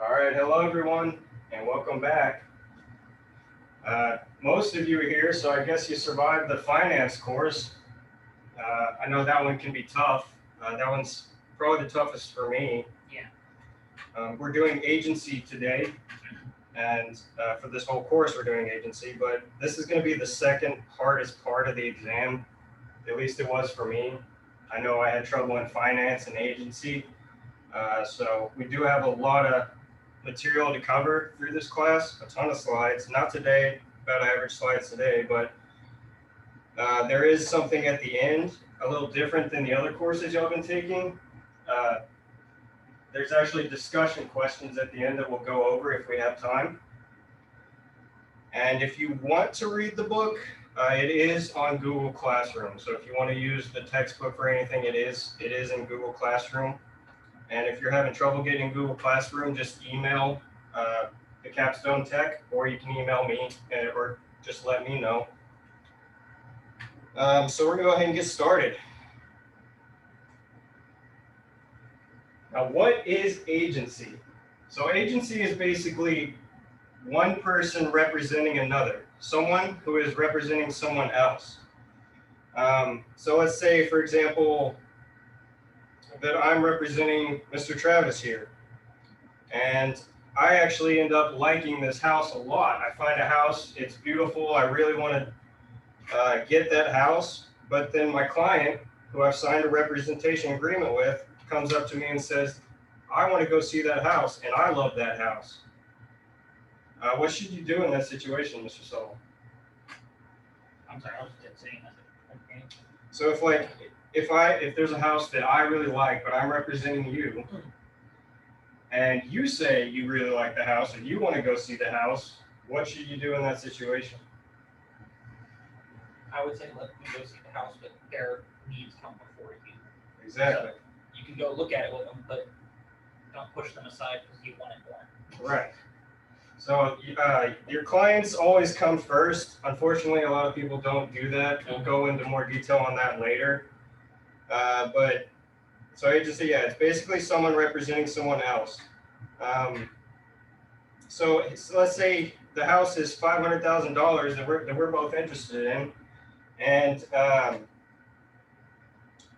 All right, hello everyone, and welcome back. Most of you are here, so I guess you survived the finance course. I know that one can be tough. That one's probably the toughest for me. Yeah. We're doing agency today, and for this whole course we're doing agency, but this is going to be the second hardest part of the exam. At least it was for me. I know I had trouble in finance and agency, so we do have a lot of material to cover through this class, a ton of slides. Not today, about average slides today, but there is something at the end, a little different than the other courses y'all been taking. Uh, there's actually discussion questions at the end that we'll go over if we have time. And if you want to read the book, it is on Google Classroom. So if you want to use the textbook for anything, it is in Google Classroom. And if you're having trouble getting Google Classroom, just email the Capstone Tech, or you can email me, or just let me know. So we're going to go ahead and get started. Now, what is agency? So agency is basically one person representing another, someone who is representing someone else. So let's say, for example, that I'm representing Mr. Travis here, and I actually end up liking this house a lot. I find a house, it's beautiful, I really want to get that house, but then my client, who I've signed a representation agreement with, comes up to me and says, I want to go see that house, and I love that house. What should you do in that situation, Mr. Sullivan? I'm sorry, I was just saying that. Okay. So if there's a house that I really like, but I'm representing you, and you say you really like the house and you want to go see the house, what should you do in that situation? I would say let me go see the house, but their needs come before you. Exactly. So you can go look at it with them, but don't push them aside because you want it more. Right. So your clients always come first. Unfortunately, a lot of people don't do that. We'll go into more detail on that later. But so agency, yeah, it's basically someone representing someone else. So let's say the house is $500,000 that we're both interested in, and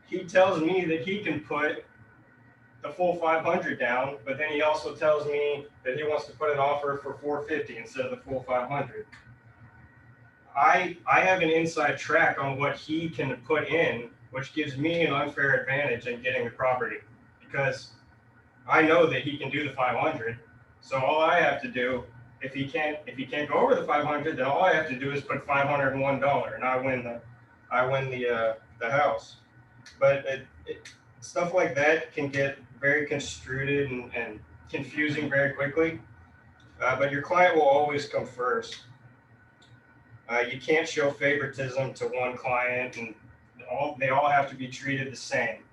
he tells me that he can put the full 500 down, but then he also tells me that he wants to put an offer for 450 instead of the full 500. I have an inside track on what he can put in, which gives me an unfair advantage in getting the property, because I know that he can do the 500. So all I have to do, if he can't go over the 500, then all I have to do is put $501, and I win the house. But stuff like that can get very construed and confusing very quickly. But your client will always come first. You can't show favoritism to one client, and they all have to be treated the same.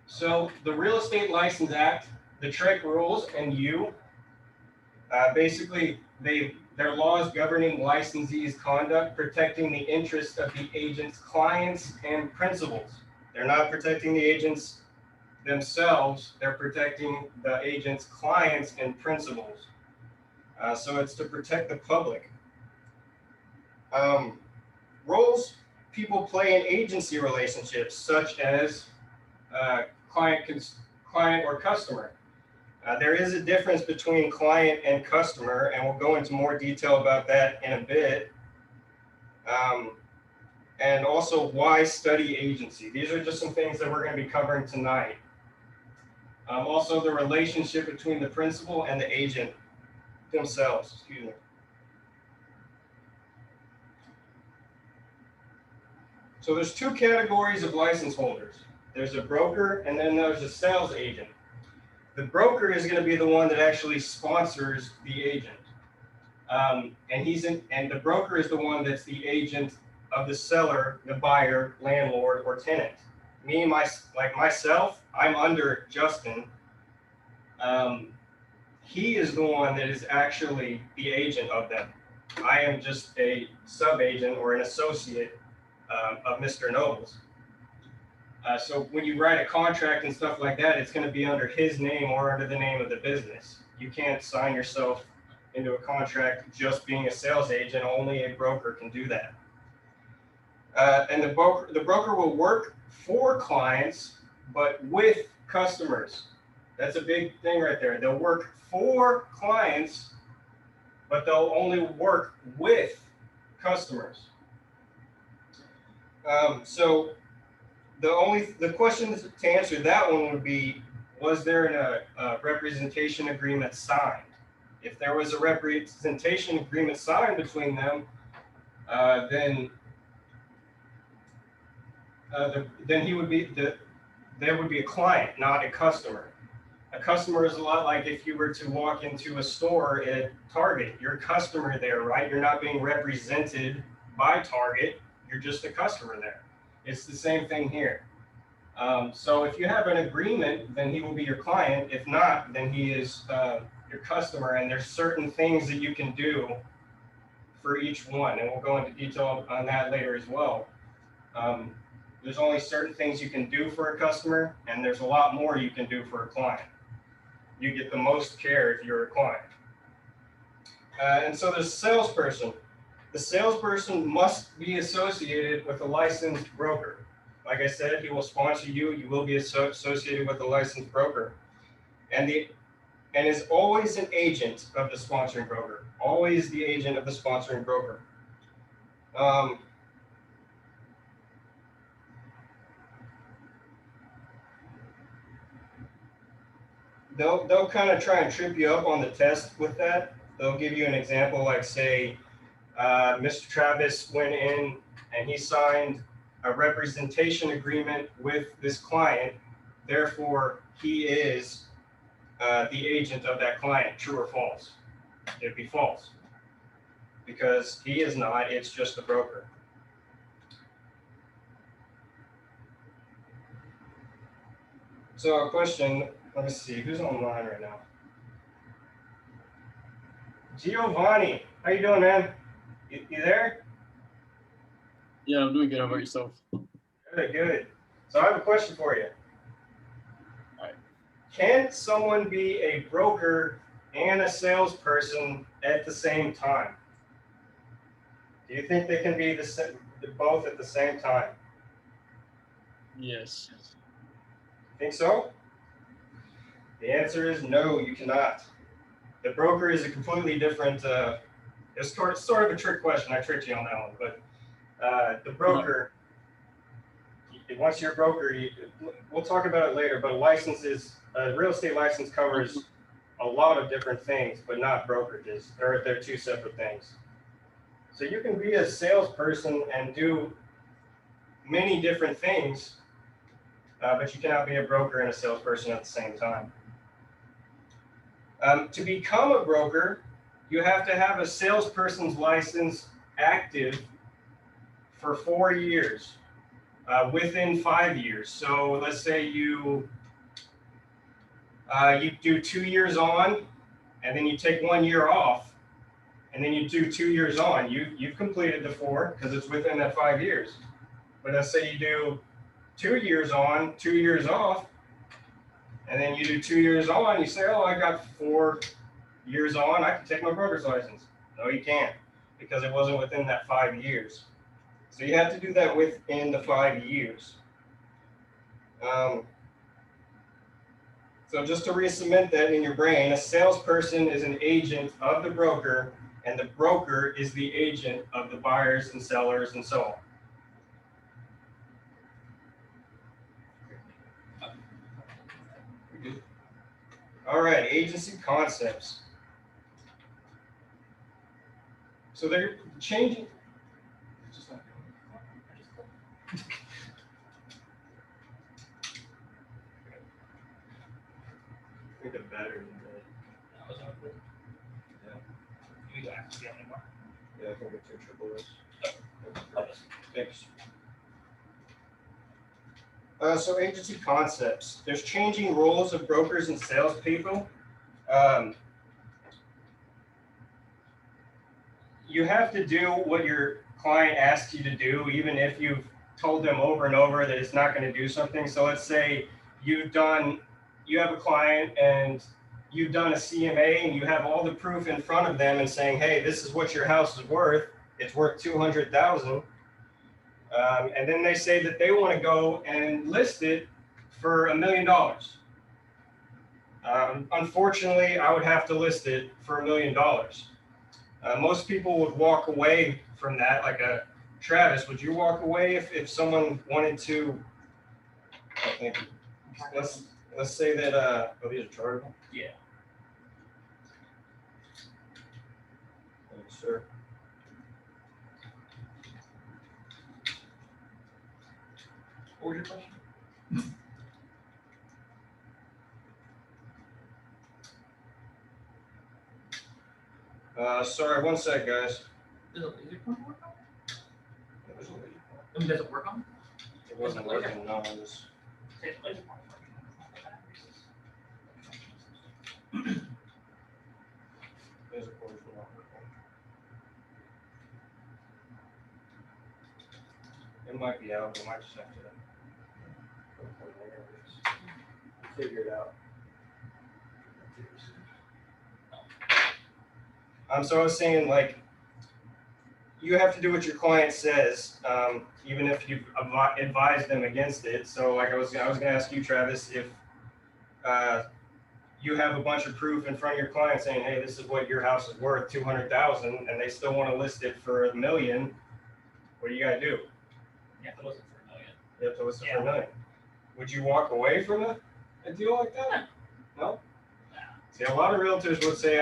So the Real Estate License Act, the TREC rules, and basically their laws governing licensees' conduct, protecting the interests of the agent's clients and principals. They're not protecting the agents themselves, they're protecting the agent's clients and principals. So it's to protect the public. Roles people play in agency relationships, such as client or customer. There is a difference between client and customer, and we'll go into more detail about that in a bit. And also, why study agency? These are just some things that we're going to be covering tonight. Also, the relationship between the principal and the agent themselves. Excuse me. So there's two categories of license holders. There's a broker, and then there's a sales agent. The broker is going to be the one that actually sponsors the agent. And the broker is the one that's the agent of the seller, the buyer, landlord, or tenant. Myself, I'm under Justin. He is the one that is actually the agent of them. I am just a sub-agent or an associate of Mr. Nobles. So when you write a contract and stuff like that, it's going to be under his name or under the name of the business. You can't sign yourself into a contract just being a sales agent. Only a broker can do that. And the broker will work for clients, but with customers. That's a big thing right there. They'll work for clients, but they'll only work with customers. So the question to answer that one would be, was there a representation agreement signed? If there was a representation agreement signed between them, then he would be there would be a client, not a customer. A customer is a lot like if you were to walk into a store at Target. You're a customer there, right? You're not being represented by Target. You're just a customer there. It's the same thing here. So if you have an agreement, then he will be your client. If not, then he is your customer. And there's certain things that you can do for each one. And we'll go into detail on that later as well. There's only certain things you can do for a customer, and there's a lot more you can do for a client. You get the most care if you're a client. And so there's a salesperson. The salesperson must be associated with a licensed broker. Like I said, he will sponsor you. You will be associated with a licensed broker. And is always an agent of the sponsoring broker. Always the agent of the sponsoring broker. They'll kind of try and trip you up on the test with that. They'll give you an example, like say, Mr. Travis went in and he signed a representation agreement with this client. Therefore, he is the agent of that client. True or false? It'd be false, because he is not. It's just a broker. So a question. Let me see, who's online right now? Giovanni, how you doing, man? You there? Yeah, I'm doing good. How about yourself? Good, good. So I have a question for you. All right. Can someone be a broker and a salesperson at the same time? Do you think they can be both at the same time? Yes. Think so? The answer is no, you cannot. The broker is a completely different, it's sort of a trick question. I tricked you on that one, but the broker, once you're a broker, we'll talk about it later, but a real estate license covers a lot of different things, but not brokerages. They're two separate things. So you can be a salesperson and do many different things, but you cannot be a broker and a salesperson at the same time. To become a broker, you have to have a salesperson's license active for 4 years, within 5 years. So let's say you do 2 years on, and then you take 1 year off, and then you do 2 years on. You've completed the 4 because it's within that 5 years. But let's say you do 2 years on, 2 years off, and then you do 2 years on, you say, oh, I got 4 years on, I can take my broker's license. No, you can't, because it wasn't within that 5 years. So you have to do that within the 5 years. So just to re-cement that in your brain, a salesperson is an agent of the broker, and the broker is the agent of the buyers and sellers and so on. All right, agency concepts. So they're changing. I think the battery is dead. That was awkward. Yeah. You actually have any more? Yeah, I think it's your triple S. Okay. Thanks. So agency concepts. There's changing roles of brokers and salespeople. You have to do what your client asks you to do, even if you've told them over and over that it's not going to do something. So let's say you have a client and you've done a CMA and you have all the proof in front of them and saying, hey, this is what your house is worth. It's worth 200,000. And then they say that they want to go and list it for $1 million. Unfortunately, I would have to list it for $1 million. Most people would walk away from that. Like Travis, would you walk away if someone wanted to? I think let's say that oh, these are chargeable. Yeah. Yes, sir. What was your question? Sorry, one sec, guys. Does a laser pointer work on it? It was a laser. I mean, does it work on it? It wasn't working. No, it was. Say it's laser pointer. Laser pointers were not working. It might be out. We might just have to figure it out. So I was saying, like, you have to do what your client says, even if you've advised them against it. So, like, I was going to ask you, Travis, if you have a bunch of proof in front of your client saying, hey, this is what your house is worth, 200,000, and they still want to list it for $1 million, what do you got to do? You have to listen for $1 million. You have to list it for $1 million. Would you walk away from a deal like that? No? See, a lot of realtors would say,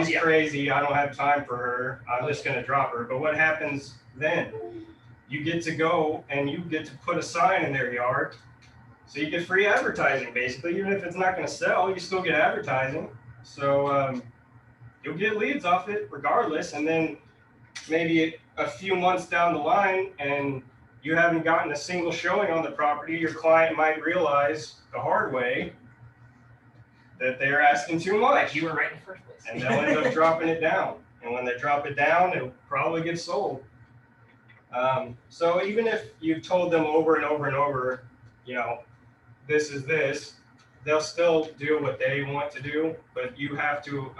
she's crazy, I don't have time for her, I'm just going to drop her. But what happens then? You get to go and you get to put a sign in their yard. So you get free advertising, basically. Even if it's not going to sell, you still get advertising. So you'll get leads off it regardless. And then maybe a few months down the line and you haven't gotten a single showing on the property, your client might realize the hard way that they're asking too much. Like you were right in the first place. And they'll end up dropping it down. And when they drop it down, it'll probably get sold. So even if you've told them over and over and over, you know, this is this, they'll still do what they want to do, but you have to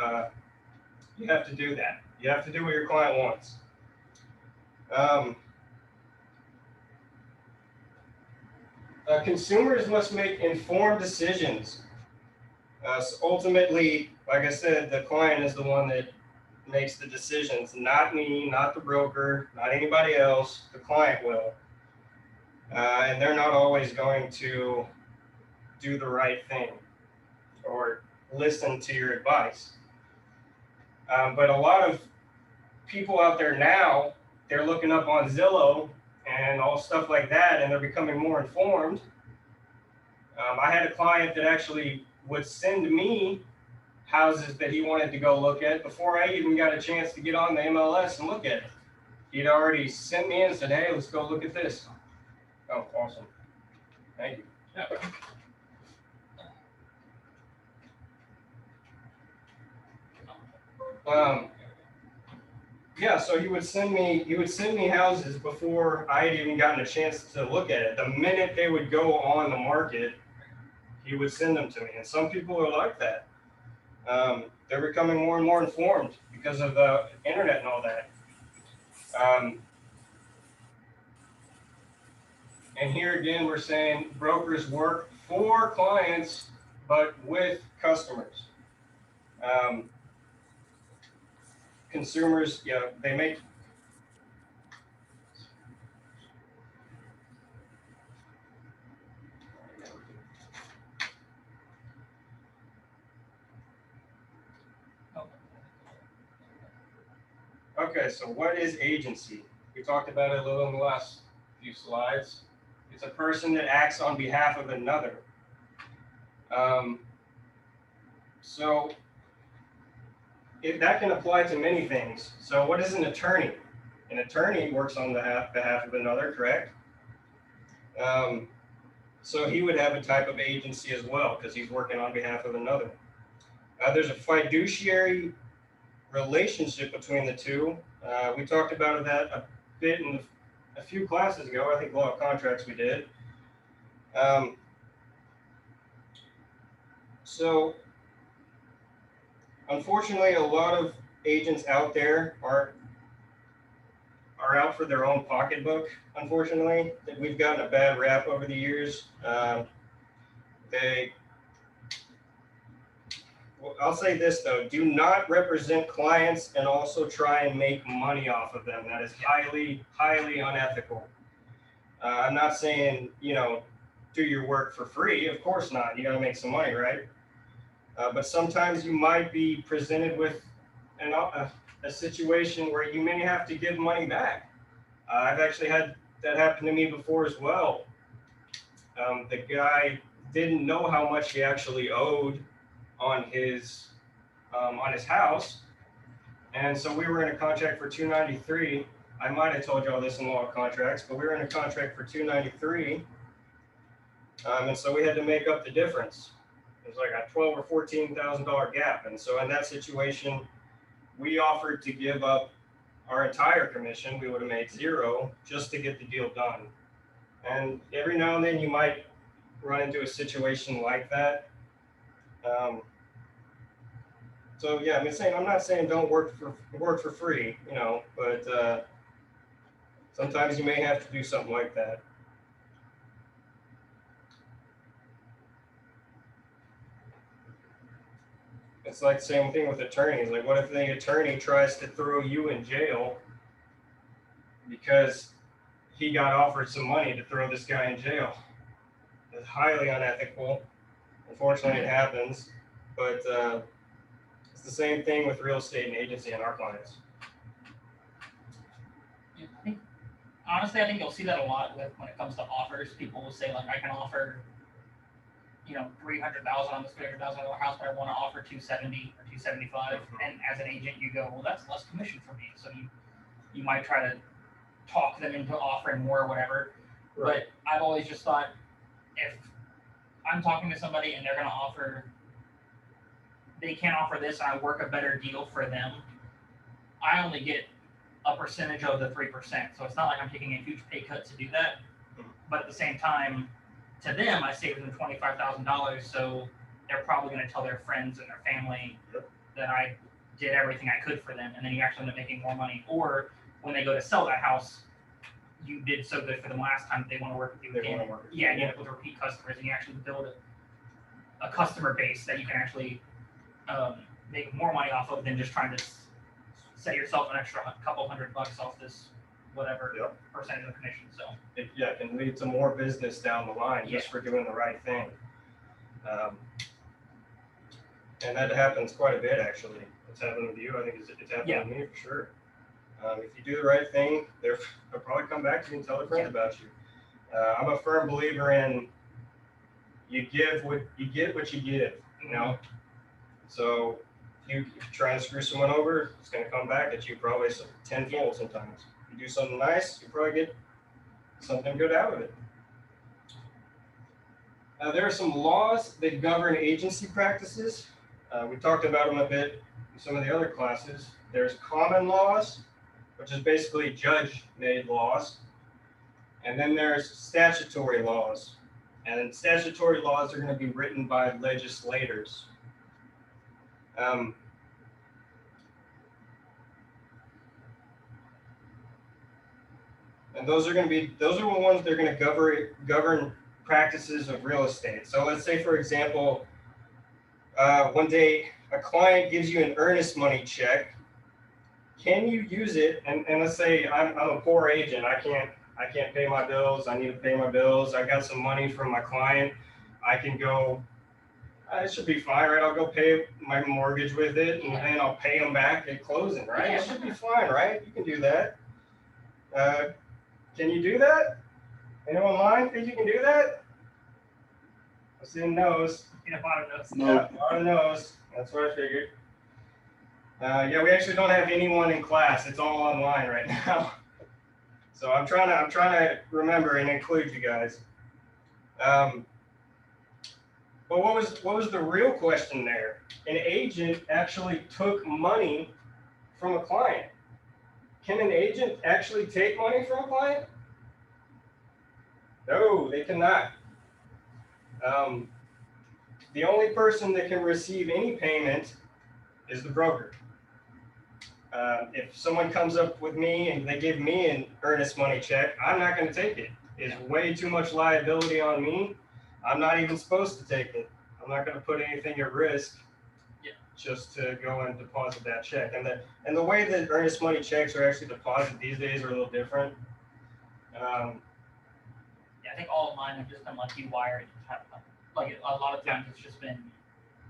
do that. You have to do what your client wants. Consumers must make informed decisions. So ultimately, like I said, the client is the one that makes the decisions, not me, not the broker, not anybody else. The client will. And they're not always going to do the right thing or listen to your advice. But a lot of people out there now, they're looking up on Zillow and all stuff like that, and they're becoming more informed. I had a client that actually would send me houses that he wanted to go look at before I even got a chance to get on the MLS and look at it. He'd already sent me in and said, hey, let's go look at this. Oh, awesome. Thank you. Yeah, so he would send me houses before I had even gotten a chance to look at it. The minute they would go on the market, he would send them to me. And some people are like that. They're becoming more and more informed because of the internet and all that. And here again, we're saying brokers work for clients, but with customers. Consumers, yeah, they make. Okay, so what is agency? We talked about it a little in the last few slides. It's a person that acts on behalf of another. So that can apply to many things. So what is an attorney? An attorney works on behalf of another, correct? So he would have a type of agency as well because he's working on behalf of another. There's a fiduciary relationship between the two. We talked about that a bit in a few classes ago, I think law of contracts we did. So unfortunately, a lot of agents out there are out for their own pocketbook. Unfortunately, we've gotten a bad rap over the years. I'll say this though: do not represent clients and also try and make money off of them. That is highly, highly unethical. I'm not saying do your work for free. Of course not. You got to make some money, right? But sometimes you might be presented with a situation where you may have to give money back. I've actually had that happen to me before as well. The guy didn't know how much he actually owed on his house, and so we were in a contract for $293. I might have told you all this in law of contracts, but we were in a contract for $293, and so we had to make up the difference. It was like a $12,000 or $14,000 gap, and so in that situation, we offered to give up our entire commission. We would have made zero just to get the deal done. And every now and then you might run into a situation like that. So yeah, I'm not saying don't work for free, but sometimes you may have to do something like that. It's like the same thing with attorneys. Like, what if the attorney tries to throw you in jail because he got offered some money to throw this guy in jail? It's highly unethical. Unfortunately, it happens. But it's the same thing with real estate and agency and our clients. Honestly, I think you'll see that a lot when it comes to offers. People will say, like, I can offer $300,000 on this $300,000 house, but I want to offer $270,000 or $275,000. And as an agent, you go, well, that's less commission for me. So you might try to talk them into offering more or whatever. Right. But I've always just thought, if I'm talking to somebody and they're going to offer, they can't offer this, and I work a better deal for them, I only get a percentage of the 3%. So it's not like I'm taking a huge pay cut to do that. But at the same time, to them, I saved them $25,000, so they're probably going to tell their friends and their family that I did everything I could for them, and then you actually end up making more money. Or when they go to sell that house, you did so good for them last time, they want to work with you again. Yeah, you end up with repeat customers, and you actually build a customer base that you can actually make more money off of than just trying to set yourself an extra couple $100 off this whatever percentage of commission. So it can lead to more business down the line just for doing the right thing. And that happens quite a bit, actually. It's happened with you. I think it's happened with me for sure. If you do the right thing, they'll probably come back to you and tell their friends about you. I'm a firm believer in you get what you give. So if you try and screw someone over, it's going to come back at you probably tenfold sometimes. You do something nice, you probably get something good out of it. There are some laws that govern agency practices. We talked about them a bit in some of the other classes. There's common laws, which is basically judge-made laws. And then there's statutory laws. And statutory laws are going to be written by legislators. And those are the ones that are going to govern practices of real estate. So let's say, for example, one day a client gives you an earnest money check. Can you use it? And let's say I'm a poor agent. I can't pay my bills. I need to pay my bills. I got some money from my client. I can go. It should be fine, right? I'll go pay my mortgage with it, and then I'll pay them back at closing, right? It should be fine, right? You can do that. Can you do that? Anyone mind think you can do that? I see no's. a bottom notes. No. Yeah, a lot of no's. That's what I figured. We actually don't have anyone in class. It's all online right now. So I'm trying to remember and include you guys. But what was the real question there? An agent actually took money from a client. Can an agent actually take money from a client? No, they cannot. The only person that can receive any payment is the broker. If someone comes up with me and they give me an earnest money check, I'm not going to take it. It's way too much liability on me. I'm not even supposed to take it. I'm not going to put anything at risk just to go and deposit that check. And the way that earnest money checks are actually deposited these days are a little different. Yeah, I think all of mine have just been like you wire it to the title company. Like a lot of times it's just been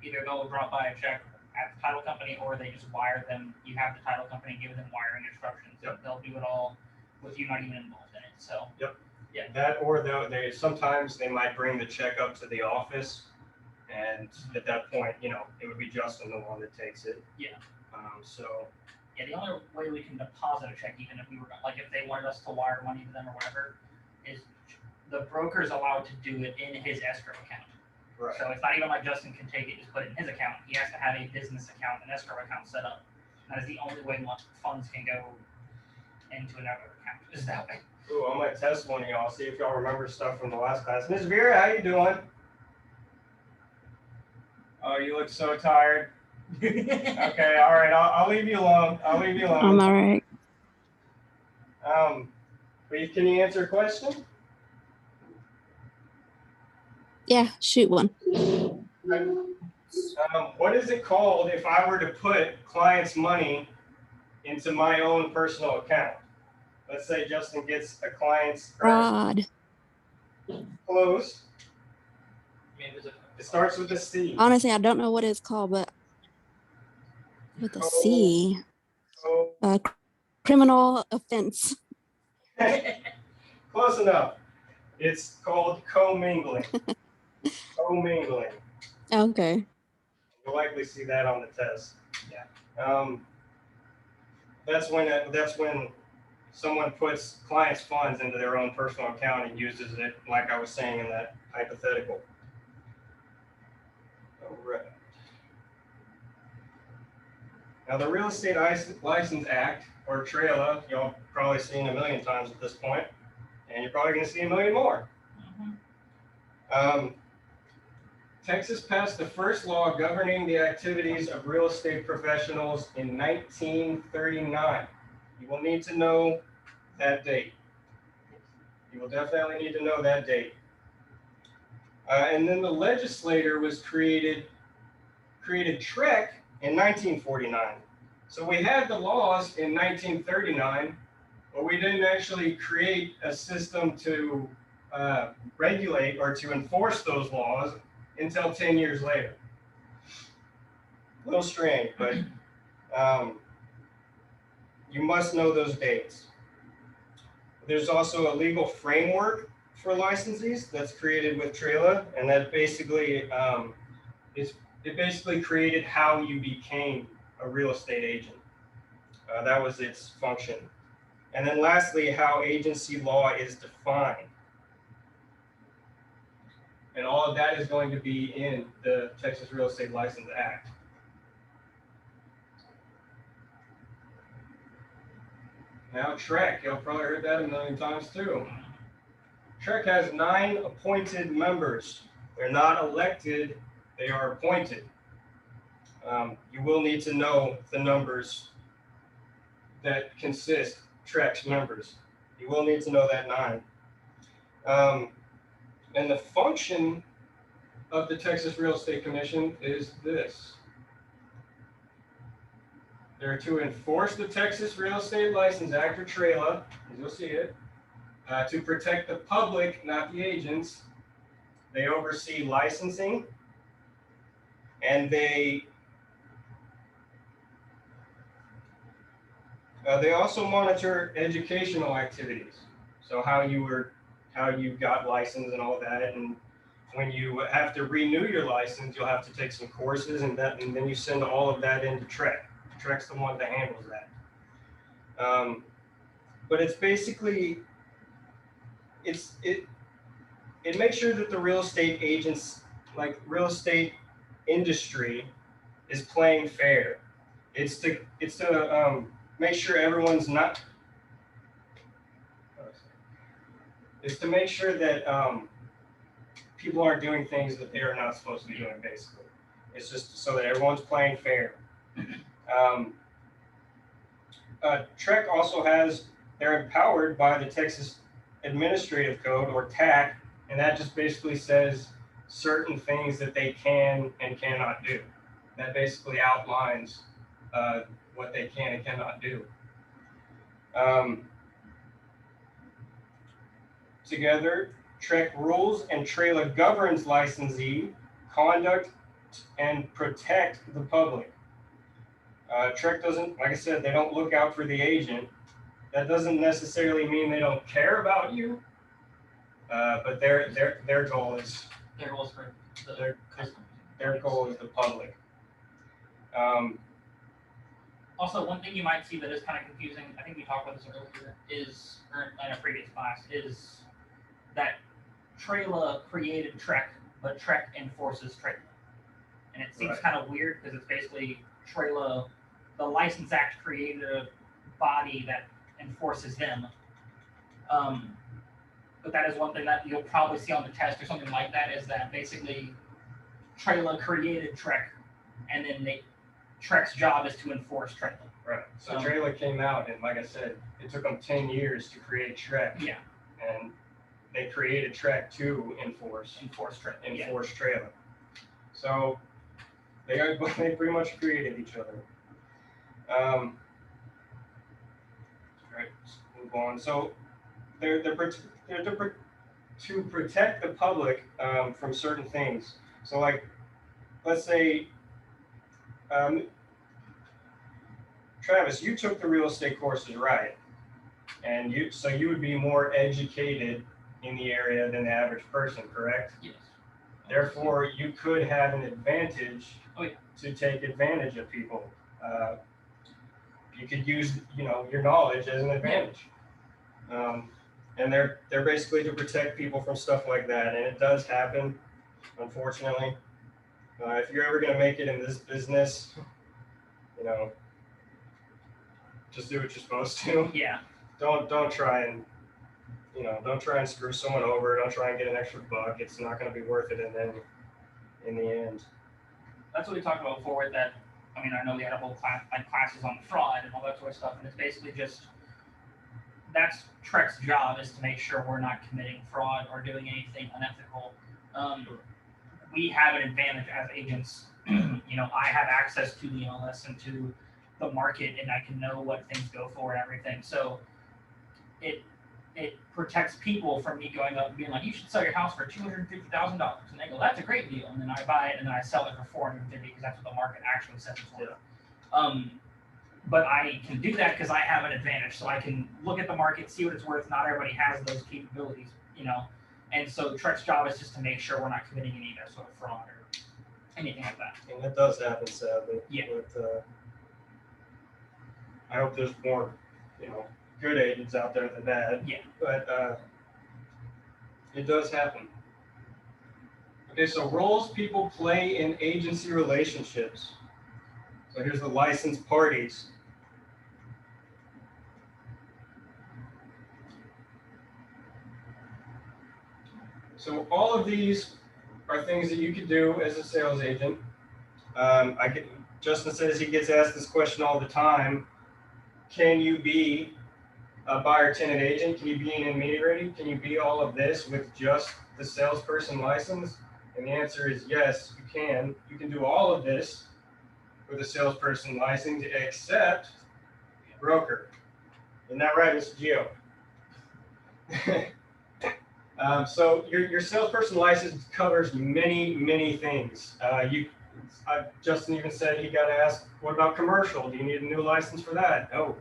either they'll drop by a check at the title company or they just wire them. You have the title company give them wiring instructions. Yep. They'll do it all with you not even involved in it. So That, or they sometimes they might bring the check up to the office, and at that point, you know, it would be Justin the one that takes it. Yeah. So yeah, the only way we can deposit a check, even if we were like if they wanted us to wire money to them or whatever, is the broker's allowed to do it in his escrow account. right. So it's not even like Justin can take it, just put it in his account. He has to have a business account, an escrow account set up. That is the only way funds can go into another account, is that way. Ooh, I'm gonna test one of y'all, see if y'all remember stuff from the last class. Miss Vera, how you doing? Oh, you look so tired. Okay, all right, I'll leave you alone. I'll leave you alone. I'm all right. But can you answer a question? Yeah, shoot one. What is it called if I were to put clients' money into my own personal account? Let's say Justin gets a client's Fraud. close. I mean, It starts with a C. Honestly, I don't know what it's called, but with a C. So Criminal offense. close enough. It's called commingling. Commingling. Okay. You'll likely see that on the test. Yeah. That's when someone puts clients' funds into their own personal account and uses it, like I was saying in that hypothetical. All right. Now, the Real Estate License Act, or TREC, y'all probably seen a million times at this point, and you're probably going to see a million more. Texas passed the first law governing the activities of real estate professionals in 1939. You will need to know that date. You will definitely need to know that date. And then the legislature was created TREC in 1949. So we had the laws in 1939, but we didn't actually create a system to regulate or to enforce those laws until 10 years later. A little strange, but you must know those dates. There's also a legal framework for licensees that's created with TREC, and that basically it basically created how you became a real estate agent. That was its function. And then lastly, how agency law is defined. And all of that is going to be in the Texas Real Estate License Act. Now TREC, you've probably heard that a million times too. TREC has 9 appointed members. They're not elected, they are appointed. You will need to know the numbers that consist TREC's members. You will need to know that 9. And the function of the Texas Real Estate Commission is this. They're to enforce the Texas Real Estate License Act, or TREC, as you'll see it, to protect the public, not the agents. They oversee licensing, and they also monitor educational activities. So how you got licensed and all that, and when you have to renew your license, you'll have to take some courses, and then you send all of that into TREC. TREC's the one that handles that. But it's basically it makes sure that the real estate agents, like real estate industry, is playing fair. It's to make sure everyone's not. is to make sure that people aren't doing things that they are not supposed to be doing, basically. It's just so that everyone's playing fair. TREC also they're empowered by the Texas Administrative Code, or TAC, and that just basically says certain things that they can and cannot do. That basically outlines what they can and cannot do. Together, TREC rules and TRELA governs licensee conduct and protect the public. TREC doesn't, like I said, they don't look out for the agent. That doesn't necessarily mean they don't care about you, but their goal is Their goals for the Their- customers. their goal is the public. Also, one thing you might see that is kind of confusing, I think we talked about this earlier, or in a previous class, is that TRELA created TREC, but TREC enforces TRELA. And it seems Right. kind of weird because it's basically TRELA, the License Act created a body that enforces them. But that is one thing that you'll probably see on the test or something like that, is that basically TRELA created TREC, and then TREC's job is to enforce TRELA. Right. So TRELA came out, and like I said, it took them 10 years to create TREC. Yeah. And they created TREC to enforce TRELA. TRELA. So they pretty much created each other. All right, let's move on. So they're to protect the public from certain things. So like, let's say, Travis, you took the real estate courses, right? And so you would be more educated in the area than the average person, correct? Yes. Therefore, you could have an advantage Oh, to take advantage of people. You could use, your knowledge as an advantage. And they're basically to protect people from stuff like that, and it does happen, unfortunately. If you're ever going to make it in this business, just do what you're supposed to. Yeah. Don't try and screw someone over. Don't try and get an extra buck. It's not going to be worth it in the end. That's what we talked about before with that. I mean, I know we had a whole class, like classes on fraud and all that sort of stuff, and it's basically just, that's TREC's job, is to make sure we're not committing fraud or doing anything unethical. We have an advantage as agents. I have access to the MLS and to the market, and I can know what things go for and everything. So it protects people from me going up and being like, you should sell your house for $250,000, and they go, that's a great deal, and then I buy it and then I sell it for $450 because that's what the market actually says it's worth. But I can do that because I have an advantage, so I can look at the market, see what it's worth. Not everybody has those capabilities, and so TREC's job is just to make sure we're not committing any of that sort of fraud or anything like that. And that does happen, sadly. Yeah. But I hope there's more, good agents out there than bad. Yeah. But it does happen. Okay, so roles people play in agency relationships. So here's the licensed parties. So all of these are things that you could do as a sales agent. Justin says he gets asked this question all the time. Can you be a buyer tenant agent? Can you be an intermediary? Can you be all of this with just the salesperson license? And the answer is yes, you can. You can do all of this with a salesperson license, except broker. Isn't that right, Mr. Gio? So your salesperson license covers many things. Justin even said he got asked, what about commercial? Do you need a new license for that? No.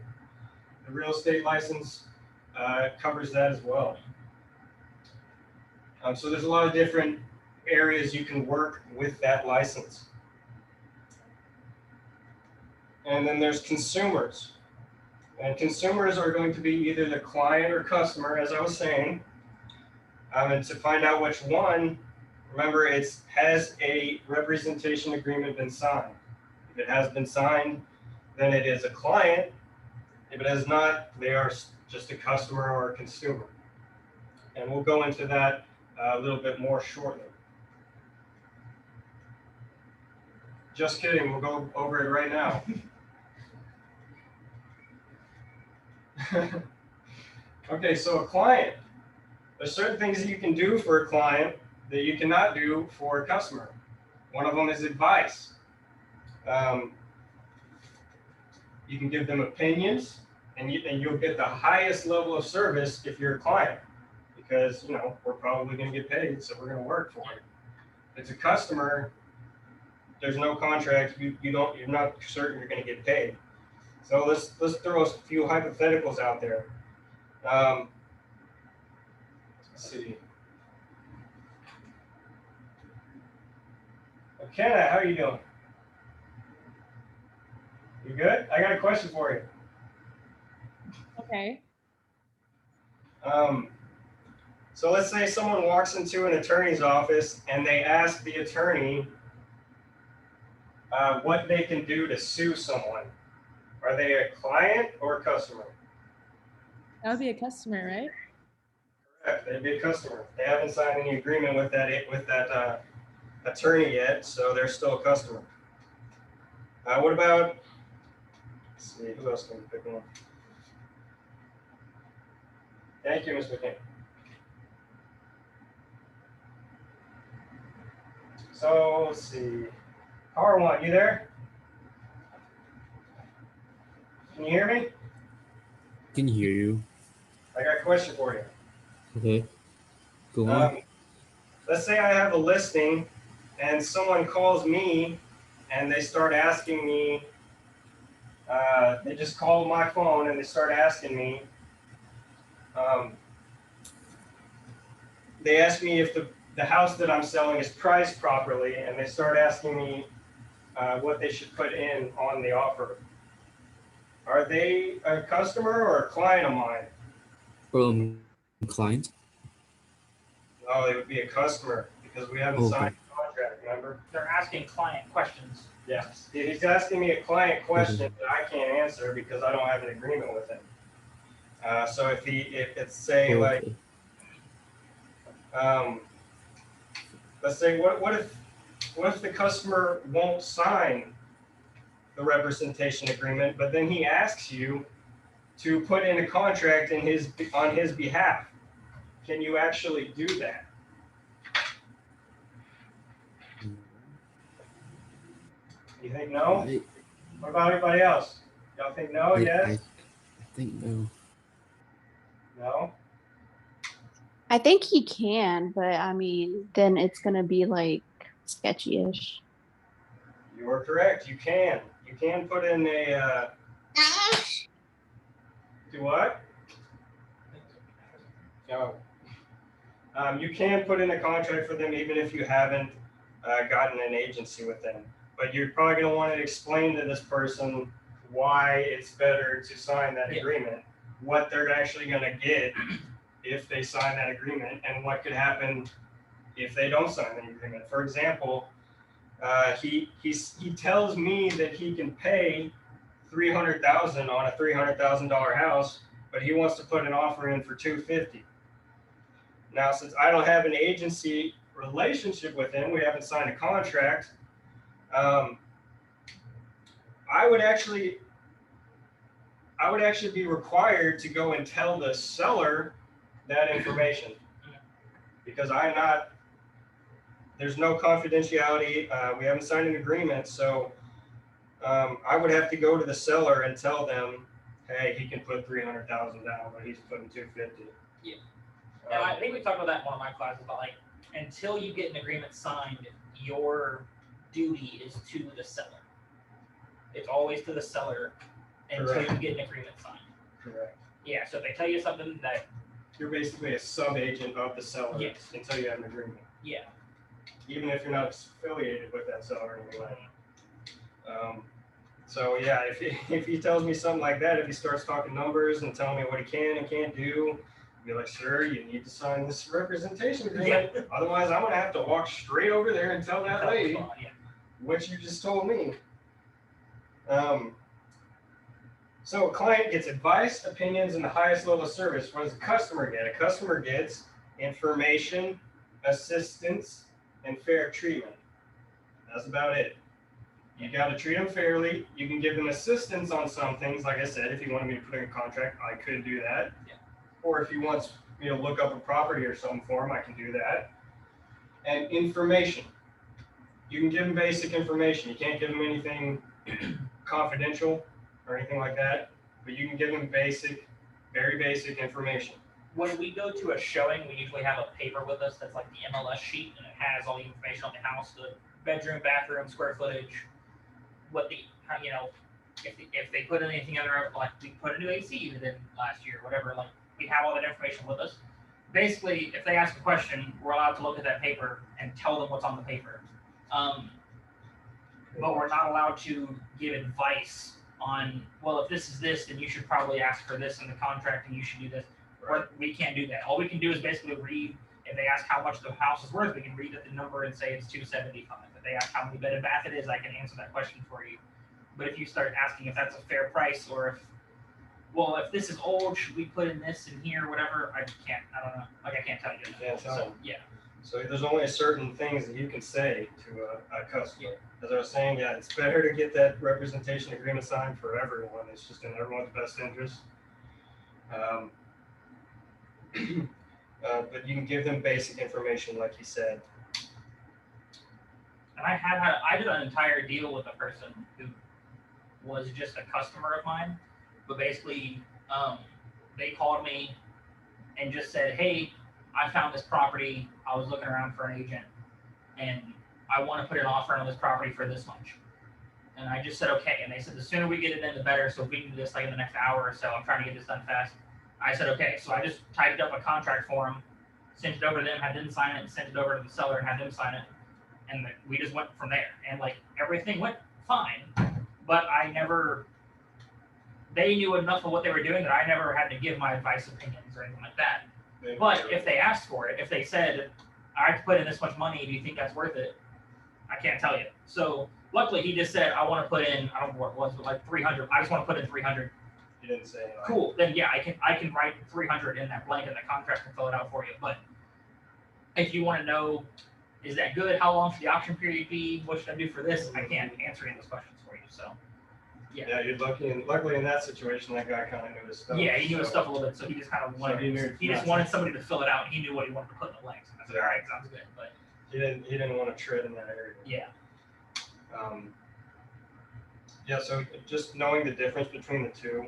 The real estate license covers that as well. So there's a lot of different areas you can work with that license. And then there's consumers. And consumers are going to be either the client or customer, as I was saying. And to find out which one, remember, has a representation agreement been signed? If it has been signed, then it is a client. If it has not, they are just a customer or a consumer. And we'll go into that a little bit more shortly. Just kidding, we'll go over it right now. Okay, so a client. There's certain things that you can do for a client that you cannot do for a customer. One of them is advice. You can give them opinions, and you'll get the highest level of service if you're a client, because we're probably going to get paid, so we're going to work for it. If it's a customer, there's no contract. You're not certain you're going to get paid. So let's throw a few hypotheticals out there. Let's see. McKenna, how are you doing? You good? I got a question for you. Okay. So let's say someone walks into an attorney's office and they ask the attorney what they can do to sue someone. Are they a client or a customer? That would be a customer, right? Correct. They'd be a customer. They haven't signed any agreement with that attorney yet, so they're still a customer. What about? Let's see, who else can we pick one? Thank you, Ms. McKinney. So let's see. Power One, you there? Can you hear me? Can hear you. I got a question for you. Okay. Go on. Let's say I have a listing and someone calls me and they start asking me, they just call my phone and they start asking me, they ask me if the house that I'm selling is priced properly, and they start asking me what they should put in on the offer. Are they a customer or a client of mine? Client. No, they would be a customer because we haven't signed a contract, remember? They're asking client questions. Yes. He's asking me a client question that I can't answer because I don't have an agreement with him. So if it's say like, let's say what if the customer won't sign the representation agreement, but then he asks you to put in a contract on his behalf? Can you actually do that? You think no? What about everybody else? Y'all think no? Yes? I think no. No? I think he can, but I mean, then it's gonna be like sketchy-ish. You are correct. You can. You can put in a. Do what? No. You can put in a contract for them even if you haven't gotten an agency with them. But you're probably going to want to explain to this person why it's better to sign that agreement, what they're actually going to get if they sign that agreement, and what could happen if they don't sign the agreement. For example, he tells me that he can pay $300,000 on a $300,000 house, but he wants to put an offer in for $250,000. Now, since I don't have an agency relationship with him, we haven't signed a contract. I would actually be required to go and tell the seller that information because there's no confidentiality. We haven't signed an agreement, so I would have to go to the seller and tell them, hey, he can put $300,000 down, but he's putting $250,000. Yeah. And I think we talked about that in one of my classes about like until you get an agreement signed, your duty is to the seller. It's always to the seller until you get an agreement signed. Correct. Yeah. So if they tell you something that You're basically a sub-agent of the seller until you have an agreement. Yeah. Even if you're not affiliated with that seller anyway. So yeah, if he tells me something like that, if he starts talking numbers and telling me what he can and can't do, I'll be like, sir, you need to sign this representation agreement. Yeah. Otherwise, I'm gonna have to walk straight over there and tell that lady what you just told me. So a client gets advice, opinions, and the highest level of service. What does a customer get? A customer gets information, assistance, and fair treatment. That's about it. You got to treat them fairly. You can give them assistance on some things. Like I said, if you wanted me to put in a contract, I could do that. Yeah. Or if you want me to look up a property or something for them, I can do that. And information. You can give them basic information. You can't give them anything confidential or anything like that, but you can give them basic, very basic information. When we go to a showing, we usually have a paper with us that's like the MLS sheet, and it has all the information on the house, the bedroom, bathroom, square footage, what the, you know, if they put anything other, like we put a new AC unit in last year, whatever, like we have all that information with us. Basically, if they ask a question, we're allowed to look at that paper and tell them what's on the paper. But we're not allowed to give advice on, well, if this is this, then you should probably ask for this in the contract and you should do this. Or we can't do that. All we can do is basically read, if they ask how much the house is worth, we can read the number and say it's $275. If they ask how many bed and bath it is, I can answer that question for you. But if you start asking if that's a fair price, or if, well, if this is old, should we put in this in here, whatever, I don't know. Like, I can't tell you. Can't tell. So, yeah. So there's only certain things that you can say to a customer. As I was saying, yeah, it's better to get that representation agreement signed for everyone. It's just in everyone's best interest. But you can give them basic information, like you said. And I did an entire deal with a person who was just a customer of mine, but basically, they called me and just said, hey, I found this property. I was looking around for an agent, and I want to put an offer on this property for this much. And I just said, okay. And they said, the sooner we get it in, the better. So if we can do this like in the next hour or so, I'm trying to get this done fast. I said, okay. So I just typed up a contract for them, sent it over to them, had them sign it, and sent it over to the seller and had them sign it. And we just went from there. And like everything went fine, but they knew enough of what they were doing that I never had to give my advice, opinions, or anything like that. But if they asked for it, if they said, I have to put in this much money, do you think that's worth it? I can't tell you. So luckily he just said, I want to put in, I don't know what it was, but like 300. I just want to put in 300. You didn't say anything. Cool. Then yeah, I can write 300 in that blank in the contract and fill it out for you. But if you want to know, is that good? How long should the option period be? What should I do for this? I can't answer any of those questions for you. So Yeah, you're lucky. And luckily in that situation, that guy kind of knew his stuff. yeah, he knew his stuff a little bit, so he just kind of wanted. He just wanted somebody to fill it out. And he knew what he wanted to put in the blanks. And I said, all right, sounds good. But He didn't want to tread in that area. yeah, Yeah, so just knowing the difference between the two,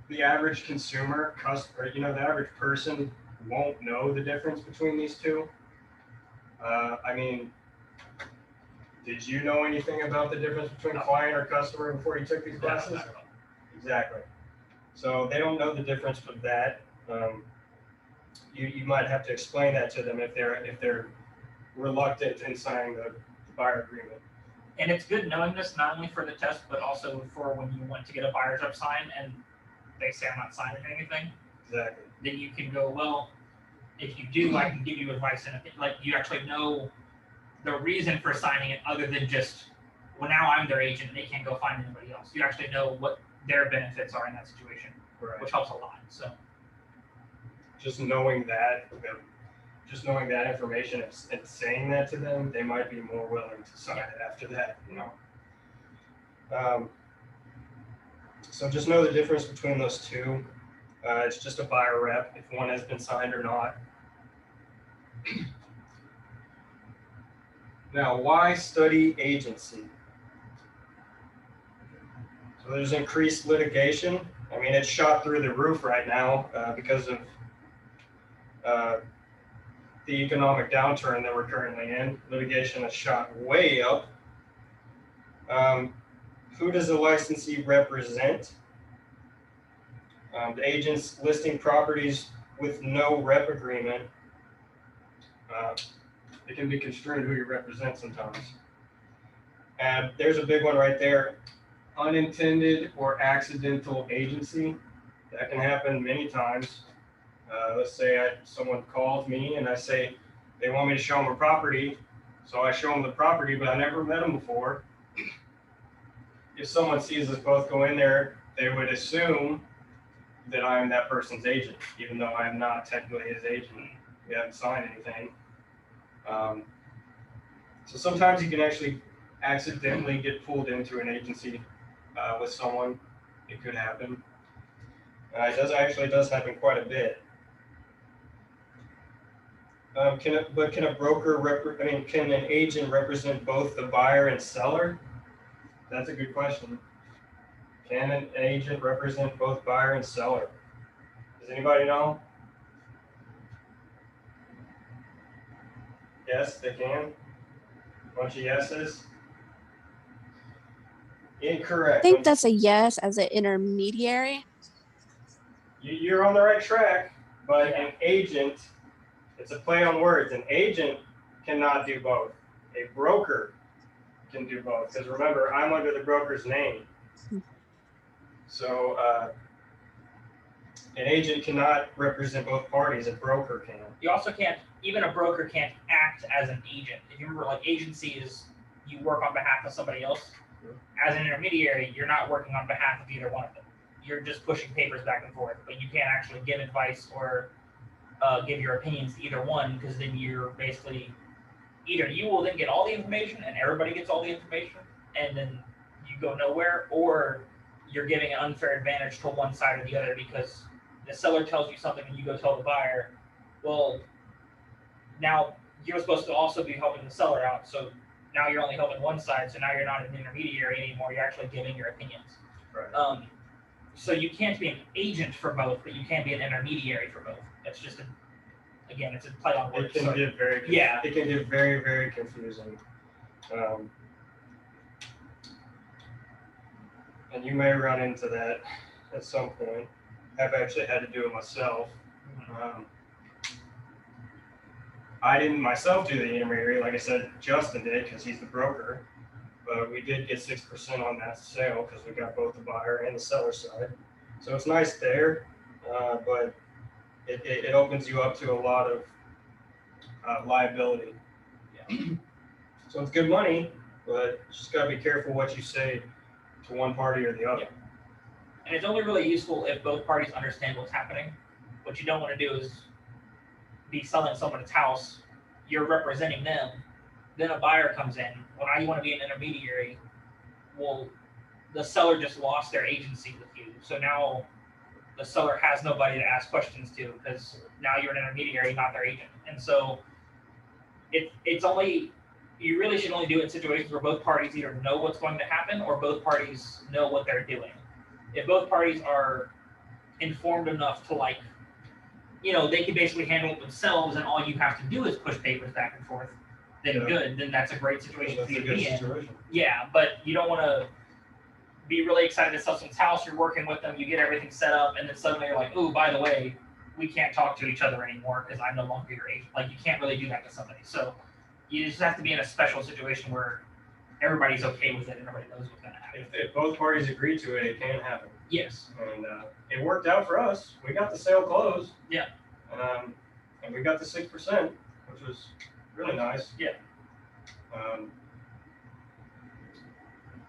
the average consumer, customer, the average person won't know the difference between these two. I mean, did you know anything about the difference between client or customer before you took these classes? not at all. Exactly. So they don't know the difference with that. You might have to explain that to them if they're reluctant in signing the buyer agreement. And it's good knowing this not only for the test, but also for when you want to get a buyer's rep sign and they say I'm not signing anything. Exactly. Then you can go, well, if you do, I can give you advice, and like you actually know the reason for signing it, other than just, well, now I'm their agent and they can't go find anybody else. You actually know what their benefits are in that situation, Right. which helps a lot. So Just knowing that information and saying that to them, they might be more willing to sign it after that, So just know the difference between those two. It's just a buyer rep if one has been signed or not. Now, why study agency? So there's increased litigation. I mean, it's shot through the roof right now because of the economic downturn that we're currently in. Litigation has shot way up. Who does a licensee represent? The agents listing properties with no rep agreement. It can be construed who you represent sometimes. And there's a big one right there. Unintended or accidental agency. That can happen many times. Let's say someone calls me and I say they want me to show them a property. So I show them the property, but I never met them before. If someone sees us both go in there, they would assume that I'm that person's agent, even though I am not technically his agent. We haven't signed anything. So sometimes you can actually accidentally get pulled into an agency with someone. It could happen. It does happen quite a bit. Can a broker can an agent represent both the buyer and seller? That's a good question. Can an agent represent both buyer and seller? Does anybody know? Yes, they can. Bunch of yeses. Incorrect. I think that's a yes as an intermediary. You're on the right track, but an agent, it's a play on words. An agent cannot do both. A broker can do both. Because remember, I'm under the broker's name. So an agent cannot represent both parties. A broker can. You also can't, even a broker can't act as an agent. If you remember, like agency is you work on behalf of somebody else. As an intermediary, you're not working on behalf of either one of them. You're just pushing papers back and forth, but you can't actually give advice or give your opinions to either one, because then you're basically, either you will then get all the information and everybody gets all the information and then you go nowhere, or you're giving an unfair advantage to one side or the other because the seller tells you something and you go tell the buyer, well, now you're supposed to also be helping the seller out, so now you're only helping one side, so now you're not an intermediary anymore, you're actually giving your opinions. Right. So you can't be an agent for both, but you can be an intermediary for both. It's just again, it's a play on words. It can get very It can get very, very confusing. And you may run into that at some point. I've actually had to do it myself. I didn't myself do the intermediary, like I said, Justin did because he's the broker. But we did get 6% on that sale because we got both the buyer and the seller side. So it's nice there, but it opens you up to a lot of liability. Yeah. So it's good money, but you just got to be careful what you say to one party or the other. Yeah. And it's only really useful if both parties understand what's happening. What you don't want to do is be selling someone's house, you're representing them, then a buyer comes in. Well, now you want to be an intermediary. Well, the seller just lost their agency with you. So now the seller has nobody to ask questions to because now you're an intermediary, not their agent. And so it's only, you really should only do it in situations where both parties either know what's going to happen or both parties know what they're doing. If both parties are informed enough to they can basically handle it themselves and all you have to do is push papers back and forth, then good, then that's a great situation for you to be in. Yeah, but you don't want to be really excited to sell someone's house, you're working with them, you get everything set up, and then suddenly you're like, oh, by the way, we can't talk to each other anymore because I'm no longer your agent. Like, you can't really do that to somebody. So you just have to be in a special situation where everybody's okay with it and everybody knows what's going to happen. If both parties agree to it, it can happen. Yes. And it worked out for us. We got the sale closed. Yeah. And we got the 6%, which was really nice. Yeah.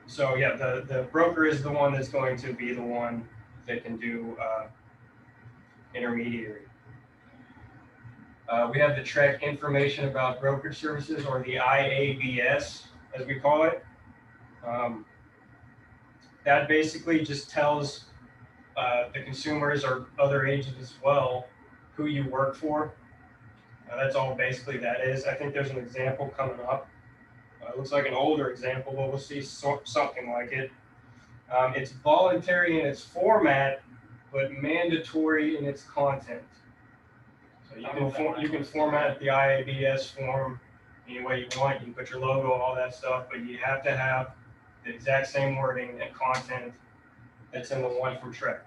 So yeah, the broker is the one that's going to be the one that can do intermediary. We have the TREC information about brokerage services, or the IABS, as we call it. That basically just tells the consumers or other agents as well who you work for. That's all basically that is. I think there's an example coming up. It looks like an older example, but we'll see something like it. It's voluntary in its format, but mandatory in its content. So you can format the IABS form any way you want. You can put your logo, all that stuff, but you have to have the exact same wording and content that's in the one from TREC.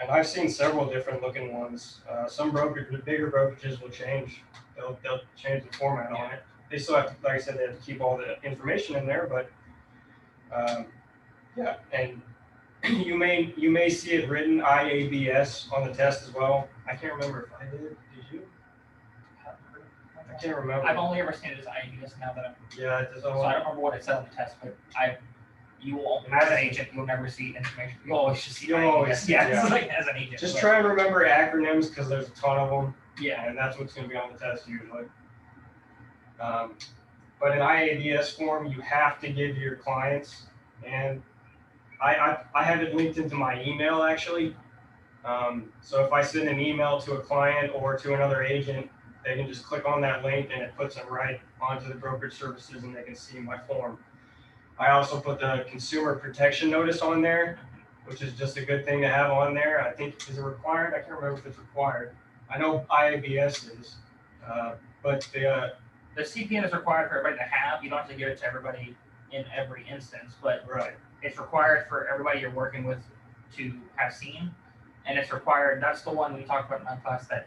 And I've seen several different looking ones. Some bigger brokerages will change. They'll change the format on it. They still have to, like I said, they have to keep all the information in there, but yeah. And you may see it written IABS on the test as well. I can't remember if I did. Did you? I can't remember. I've only ever seen it as IABS now that I'm. Yeah, it does. So I don't remember what it said on the test, but you will, as an agent, you'll never see information. You always just see You'll always IABS. see- Yeah, yeah. it's like as an agent. Just but- try and remember acronyms because there's a ton of them, Yeah. and that's what's going to be on the test usually. But an IABS form you have to give your clients, and I have it linked into my email actually. So if I send an email to a client or to another agent, they can just click on that link and it puts them right onto the brokerage services and they can see my form. I also put the consumer protection notice on there, which is just a good thing to have on there. I think, is it required? I can't remember if it's required. I know IABS is, but The CPN is required for everybody to have. You don't have to give it to everybody in every instance, but right, it's required for everybody you're working with to have seen. And it's required, that's the one we talked about in my class, that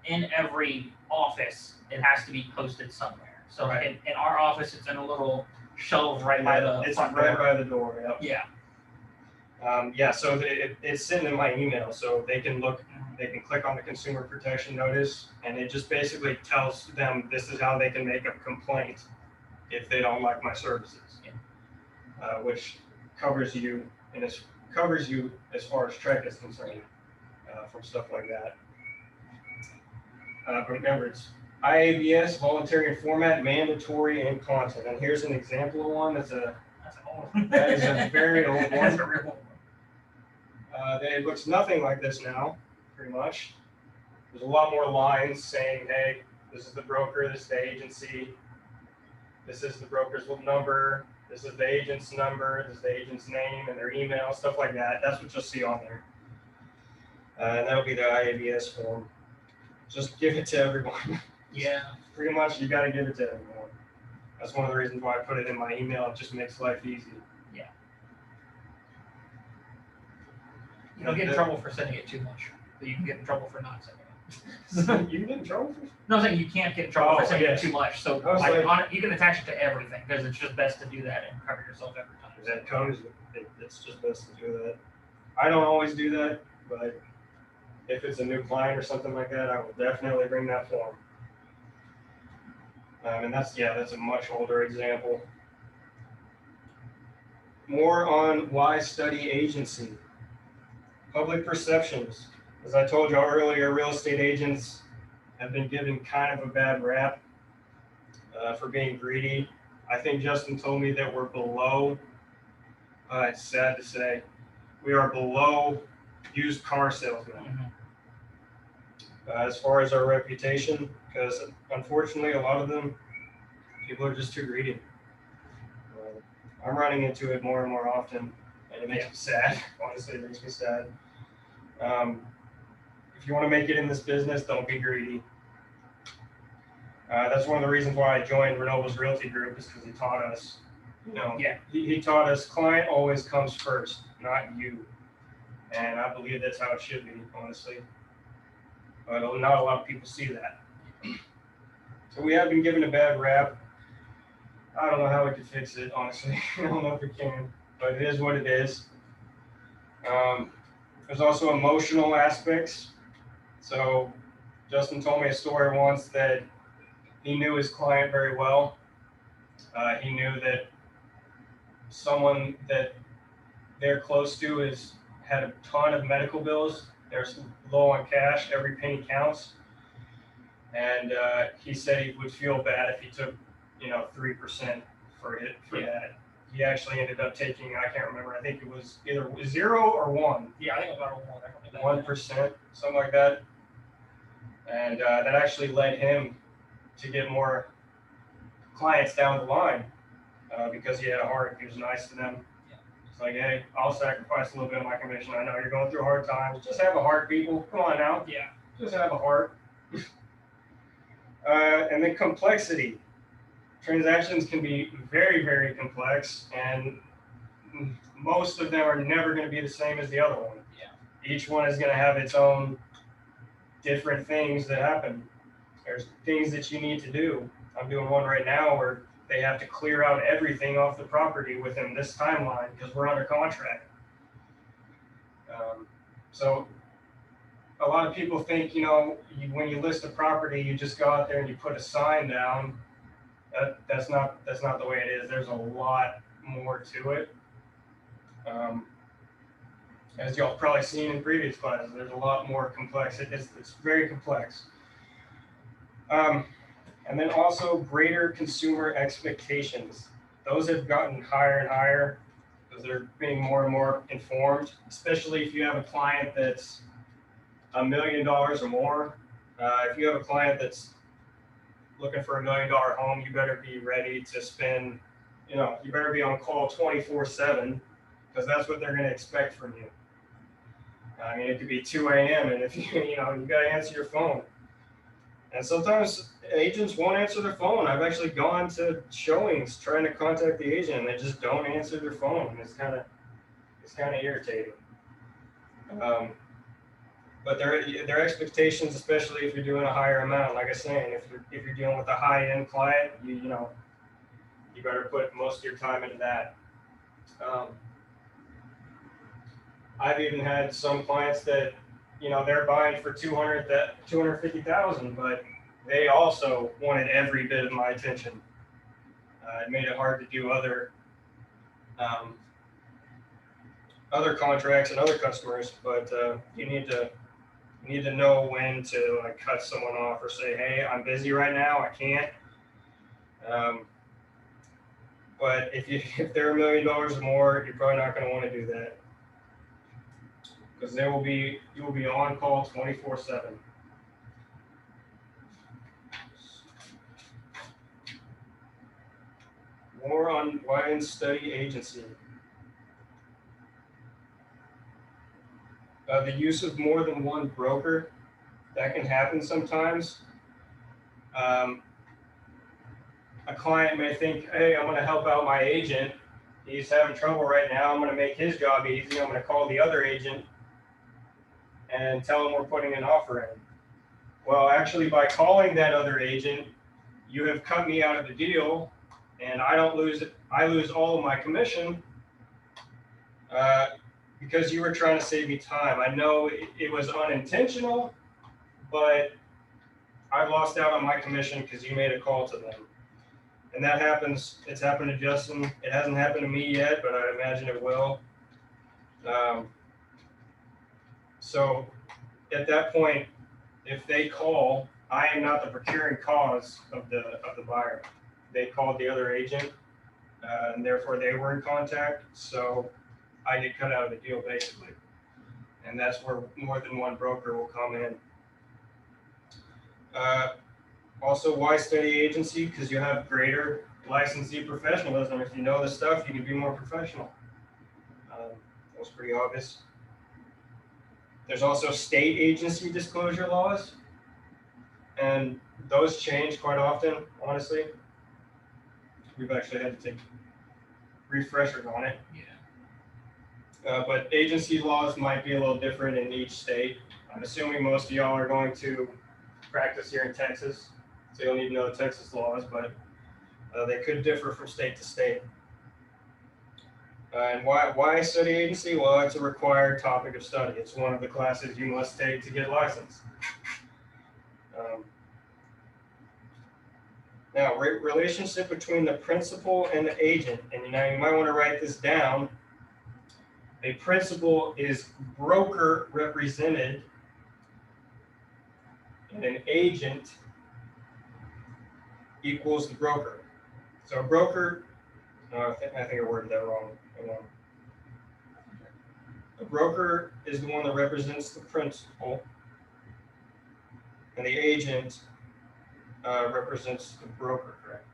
in every office, it has to be posted somewhere. So Right. in our office, it's in a little shelf right by the it's front right door. by the door. Yep. Yeah. So it's sitting in my email, so they can look. Mhm. They can click on the consumer protection notice, and it just basically tells them this is how they can make a complaint if they don't like my services, which covers you as far as TREC is concerned from stuff like that. But remember, it's IABS, voluntary and format, mandatory, and content. And here's an example of one. That's an old one. That is a very old That's one. a real one. It looks nothing like this now, pretty much. There's a lot more lines saying, hey, this is the broker, this is the agency, this is the broker's number, this is the agent's number, this is the agent's name and their email, stuff like that. That's what you'll see on there. And that'll be the IABS form. Just give it to everyone. Yeah. Pretty much, you got to give it to everyone. That's one of the reasons why I put it in my email. It just makes life easy. You don't get in trouble for sending it too much, but you can get in trouble for not sending it. You can get in trouble for No, I'm saying you can't get in trouble Oh, for sending yes. it too much. So I was like- you can attach it to everything because it's just best to do that and cover yourself every time. that comes. It's just best to do that. I don't always do that, but if it's a new client or something like that, I will definitely bring that form. And that's a much older example. More on why study agency. Public perceptions. As I told y'all earlier, real estate agents have been given kind of a bad rap for being greedy. I think Justin told me that we're below, it's sad to say, we are below used car salesmen Mhm. as far as our reputation, because unfortunately a lot of them, people are just too greedy. I'm running into it more and more often, and it makes me sad. Honestly, it makes me sad. If you want to make it in this business, don't be greedy. That's one of the reasons why I joined Renoble's Realty Group, is because he taught us, Yeah. he taught us client always comes first, not you. And I believe that's how it should be, honestly. But not a lot of people see that. So we have been given a bad rap. I don't know how we could fix it, honestly. I don't know if we can, but it is what it is. There's also emotional aspects. So Justin told me a story once that he knew his client very well. He knew that someone that they're close to had a ton of medical bills. They're low on cash. Every penny counts. And he said he would feel bad if he took, 3% for that. He actually ended up taking, I can't remember, I think it was either 0 or 1. Yeah, I think it was about 1%, something like that. And that actually led him to get more clients down the line because he had a heart. He was nice to them. Yeah. It's like, hey, I'll sacrifice a little bit of my commission. I know you're going through hard times. Just have a heart, people. Come on now. Yeah. Just have a heart. And then complexity. Transactions can be very, very complex, and most of them are never going to be the same as the other one. Yeah. Each one is going to have its own different things that happen. There's things that you need to do. I'm doing one right now where they have to clear out everything off the property within this timeline because we're under contract. So a lot of people think, when you list a property, you just go out there and you put a sign down. That's not the way it is. There's a lot more to it. As y'all probably seen in previous classes, there's a lot more complex. It's very complex. And then also greater consumer expectations. Those have gotten higher and higher because they're being more and more informed, especially if you have a client that's $1 million or more. If you have a client that's looking for $1 million home, you better be ready to spend, you better be on call 24/7 because that's what they're going to expect from you. I mean, it could be 2 a.m. and if you got to answer your phone. And sometimes agents won't answer their phone. I've actually gone to showings trying to contact the agent and they just don't answer their phone. It's kind of irritating. But their expectations, especially if you're doing a higher amount, like I was saying, if you're dealing with a high-end client, you better put most of your time into that. I've even had some clients that, they're buying for $250,000, but they also wanted every bit of my attention. It made it hard to do other contracts and other customers, but you need to know when to like cut someone off or say, hey, I'm busy right now, I can't. But if they're $1 million or more, you're probably not going to want to do that because you will be on call 24/7. More on why and study agency. The use of more than one broker, that can happen sometimes. A client may think, hey, I'm going to help out my agent. He's having trouble right now. I'm going to make his job easy. I'm going to call the other agent and tell him we're putting an offer in. Well, actually, by calling that other agent, you have cut me out of the deal, and I lose all of my commission because you were trying to save me time. I know it was unintentional, but I lost out on my commission because you made a call to them. And that happens. It's happened to Justin. It hasn't happened to me yet, but I imagine it will. So at that point, if they call, I am not the procuring cause of the buyer. They called the other agent, and therefore they were in contact. So I get cut out of the deal basically, and that's where more than one broker will come in. Also, why study agency? Because you have greater licensee professionalism. If you know the stuff, you can be more professional. That's pretty obvious. There's also state agency disclosure laws, and those change quite often, honestly. We've actually had to take refreshers on it. Yeah. But agency laws might be a little different in each state. I'm assuming most of y'all are going to practice here in Texas, so you'll need to know the Texas laws, but they could differ from state to state. And why study agency? Well, it's a required topic of study. It's one of the classes you must take to get licensed. Now, relationship between the principal and the agent, and you might want to write this down. A principal is broker represented, and an agent equals the broker. So a broker, I think I worded that wrong. A broker is the one that represents the principal, and the agent represents the broker, correct?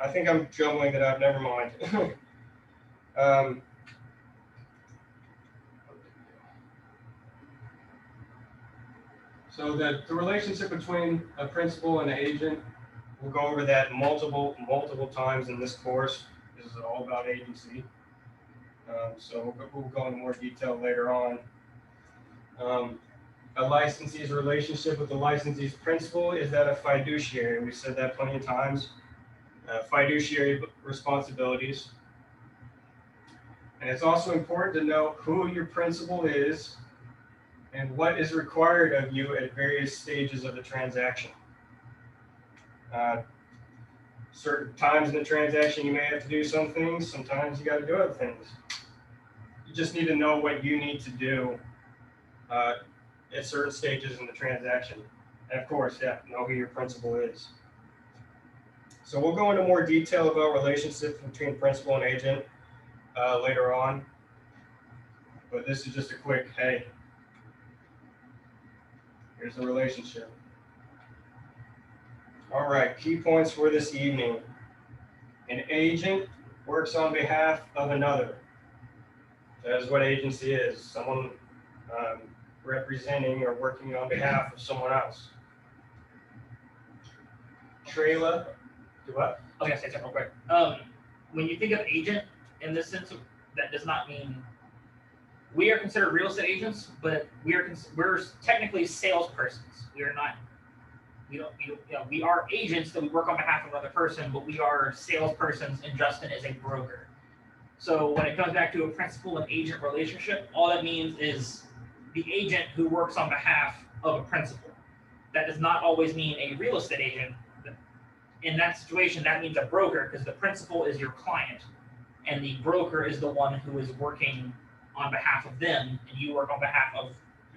I think I'm jumbling it up, never mind. So the relationship between a principal and an agent, we'll go over that multiple times in this course. This is all about agency. So we'll go into more detail later on. A licensee's relationship with the licensee's principal is that a fiduciary. We've said that plenty of times. Fiduciary responsibilities. And it's also important to know who your principal is and what is required of you at various stages of the transaction. certain times in the transaction you may have to do some things, sometimes you got to do other things. You just need to know what you need to do at certain stages in the transaction. And of course, yeah, know who your principal is. So we'll go into more detail about relationships between principal and agent later on. But this is just a quick, hey, here's the relationship. All right, key points for this evening. An agent works on behalf of another. That is what agency is. Someone representing or working on behalf of someone else. Trailer, do what? I was gonna say something real quick. When you think of agent in this sense, that does not mean we are considered real estate agents, but we're technically salespersons. We are not. We are agents that we work on behalf of another person, but we are salespersons, and Justin is a broker. So when it comes back to a principal and agent relationship, all that means is the agent who works on behalf of a principal. That does not always mean a real estate agent. In that situation, that means a broker, because the principal is your client, and the broker is the one who is working on behalf of them, and you work on behalf of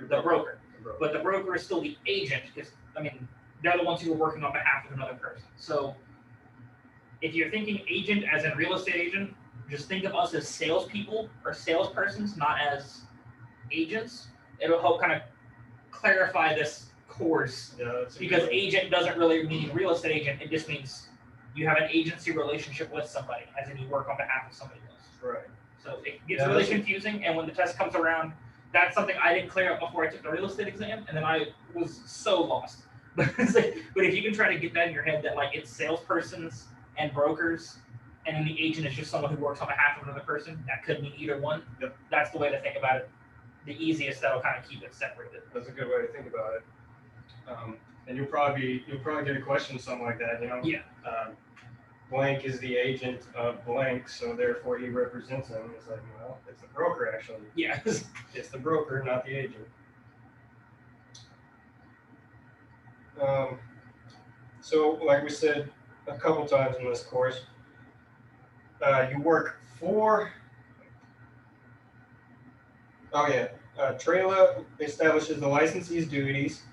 the broker. But the broker is still the agent, because they're the ones who are working on behalf of another person. So if you're thinking agent as in real estate agent, just think of us as salespeople or salespersons, not as agents. It'll help kind of clarify this course, because agent doesn't really mean real estate agent. It just means you have an agency relationship with somebody, as in you work on behalf of somebody else. Right. So it gets really confusing, and when the test comes around, that's something I didn't clear up before I took the real estate exam, and then I was so lost. But if you can try to get that in your head that like it's salespersons and brokers, and then the agent is just someone who works on behalf of another person, that could mean either one. Yep. That's the way to think about it. The easiest, that'll kind of keep it separated. That's a good way to think about it. And you'll probably get a question something like that, Yeah. Blank is the agent of blank, so therefore he represents him. It's like, well, it's the broker actually. Yeah. It's the broker, not the agent. So like we said a couple times in this course, you work for, TREC establishes the licensee's duties,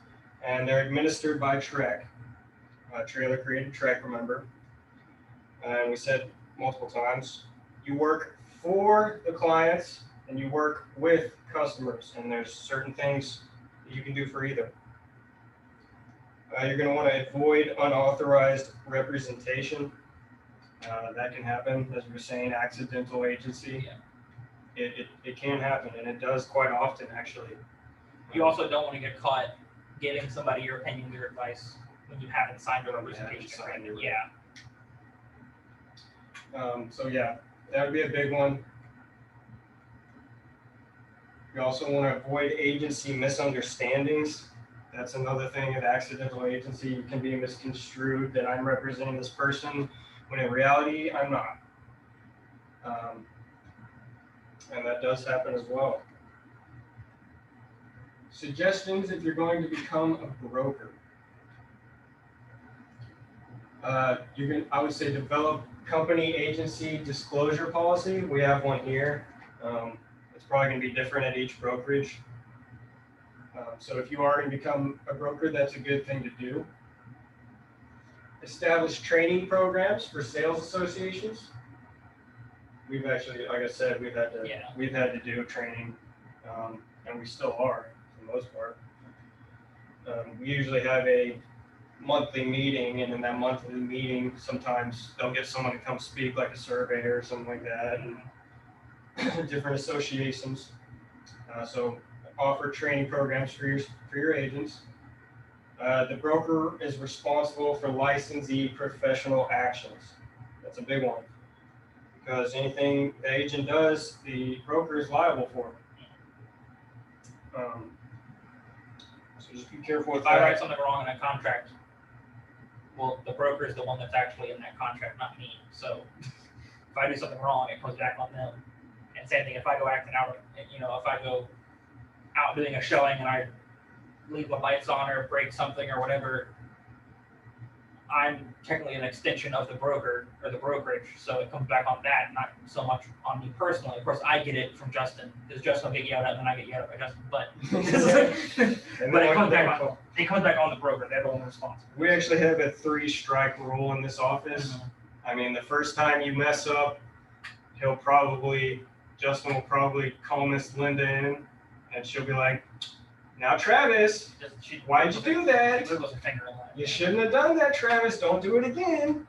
and they're administered by TREC. Trailer created TREC, remember? And we said multiple times, you work for the clients and you work with customers, and there's certain things that you can do for either. You're going to want to avoid unauthorized representation. That can happen, as we were saying, accidental agency. Yeah. It can happen, and it does quite often, actually. You also don't want to get caught giving somebody your opinions or advice when you haven't signed a representation agreement. Yeah. So yeah, that would be a big one. You also want to avoid agency misunderstandings. That's another thing of accidental agency. You can be misconstrued that I'm representing this person, when in reality, I'm not. And that does happen as well. Suggestions if you're going to become a broker. I would say develop company agency disclosure policy. We have one here. It's probably going to be different at each brokerage. So if you are going to become a broker, that's a good thing to do. Establish training programs for sales associations. We've actually, like I said, we've had to do training, and we still are for the most part. We usually have a monthly meeting, and in that monthly meeting, sometimes they'll get someone to come speak, like a surveyor or something like that, and different associations. So offer training programs for your agents. The broker is responsible for licensee professional actions. That's a big one, because anything the agent does, the broker is liable for. So just be careful with If I that. write something wrong in a contract, well, the broker is the one that's actually in that contract, not me. So if I do something wrong, it comes back on them. And same thing, if I go acting out, if I go out doing a showing and I leave the lights on or break something or whatever, I'm technically an extension of the broker or the brokerage, so it comes back on that, not so much on me personally. Of course, I get it from Justin, because Justin will get yelled at, and then I get yelled at by Justin. But And but then it comes back on the broker. They're the one responsible. we actually have a 3-strike rule in this office. I mean, the first time you mess up, Justin will probably call Miss Linda in, and she'll be like, "Now, Travis, why'd you do that? She wiggles her finger in that. You shouldn't have done that, Travis. Don't do it again."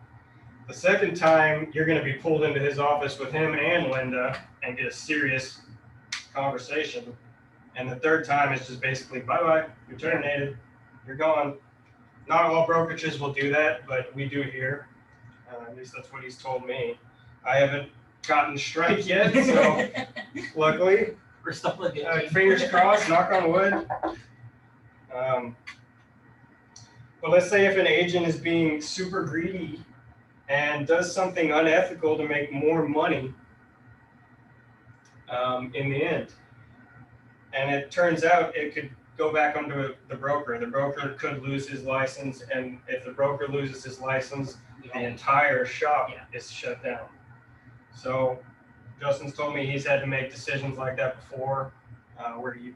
The second time, you're going to be pulled into his office with him and Linda and get a serious conversation. And the third time, it's just basically, bye-bye, you're terminated, you're gone. Not all brokerages will do that, but we do here. At least that's what he's told me. I haven't gotten a strike yet, so luckily, We're still in the fingers crossed, knock on wood. But let's say if an agent is being super greedy and does something unethical to make more money in the end, and it turns out it could go back onto the broker. The broker could lose his license, and if the broker loses his license, the entire shop is shut down. So Justin's told me he's had to make decisions like that before, where he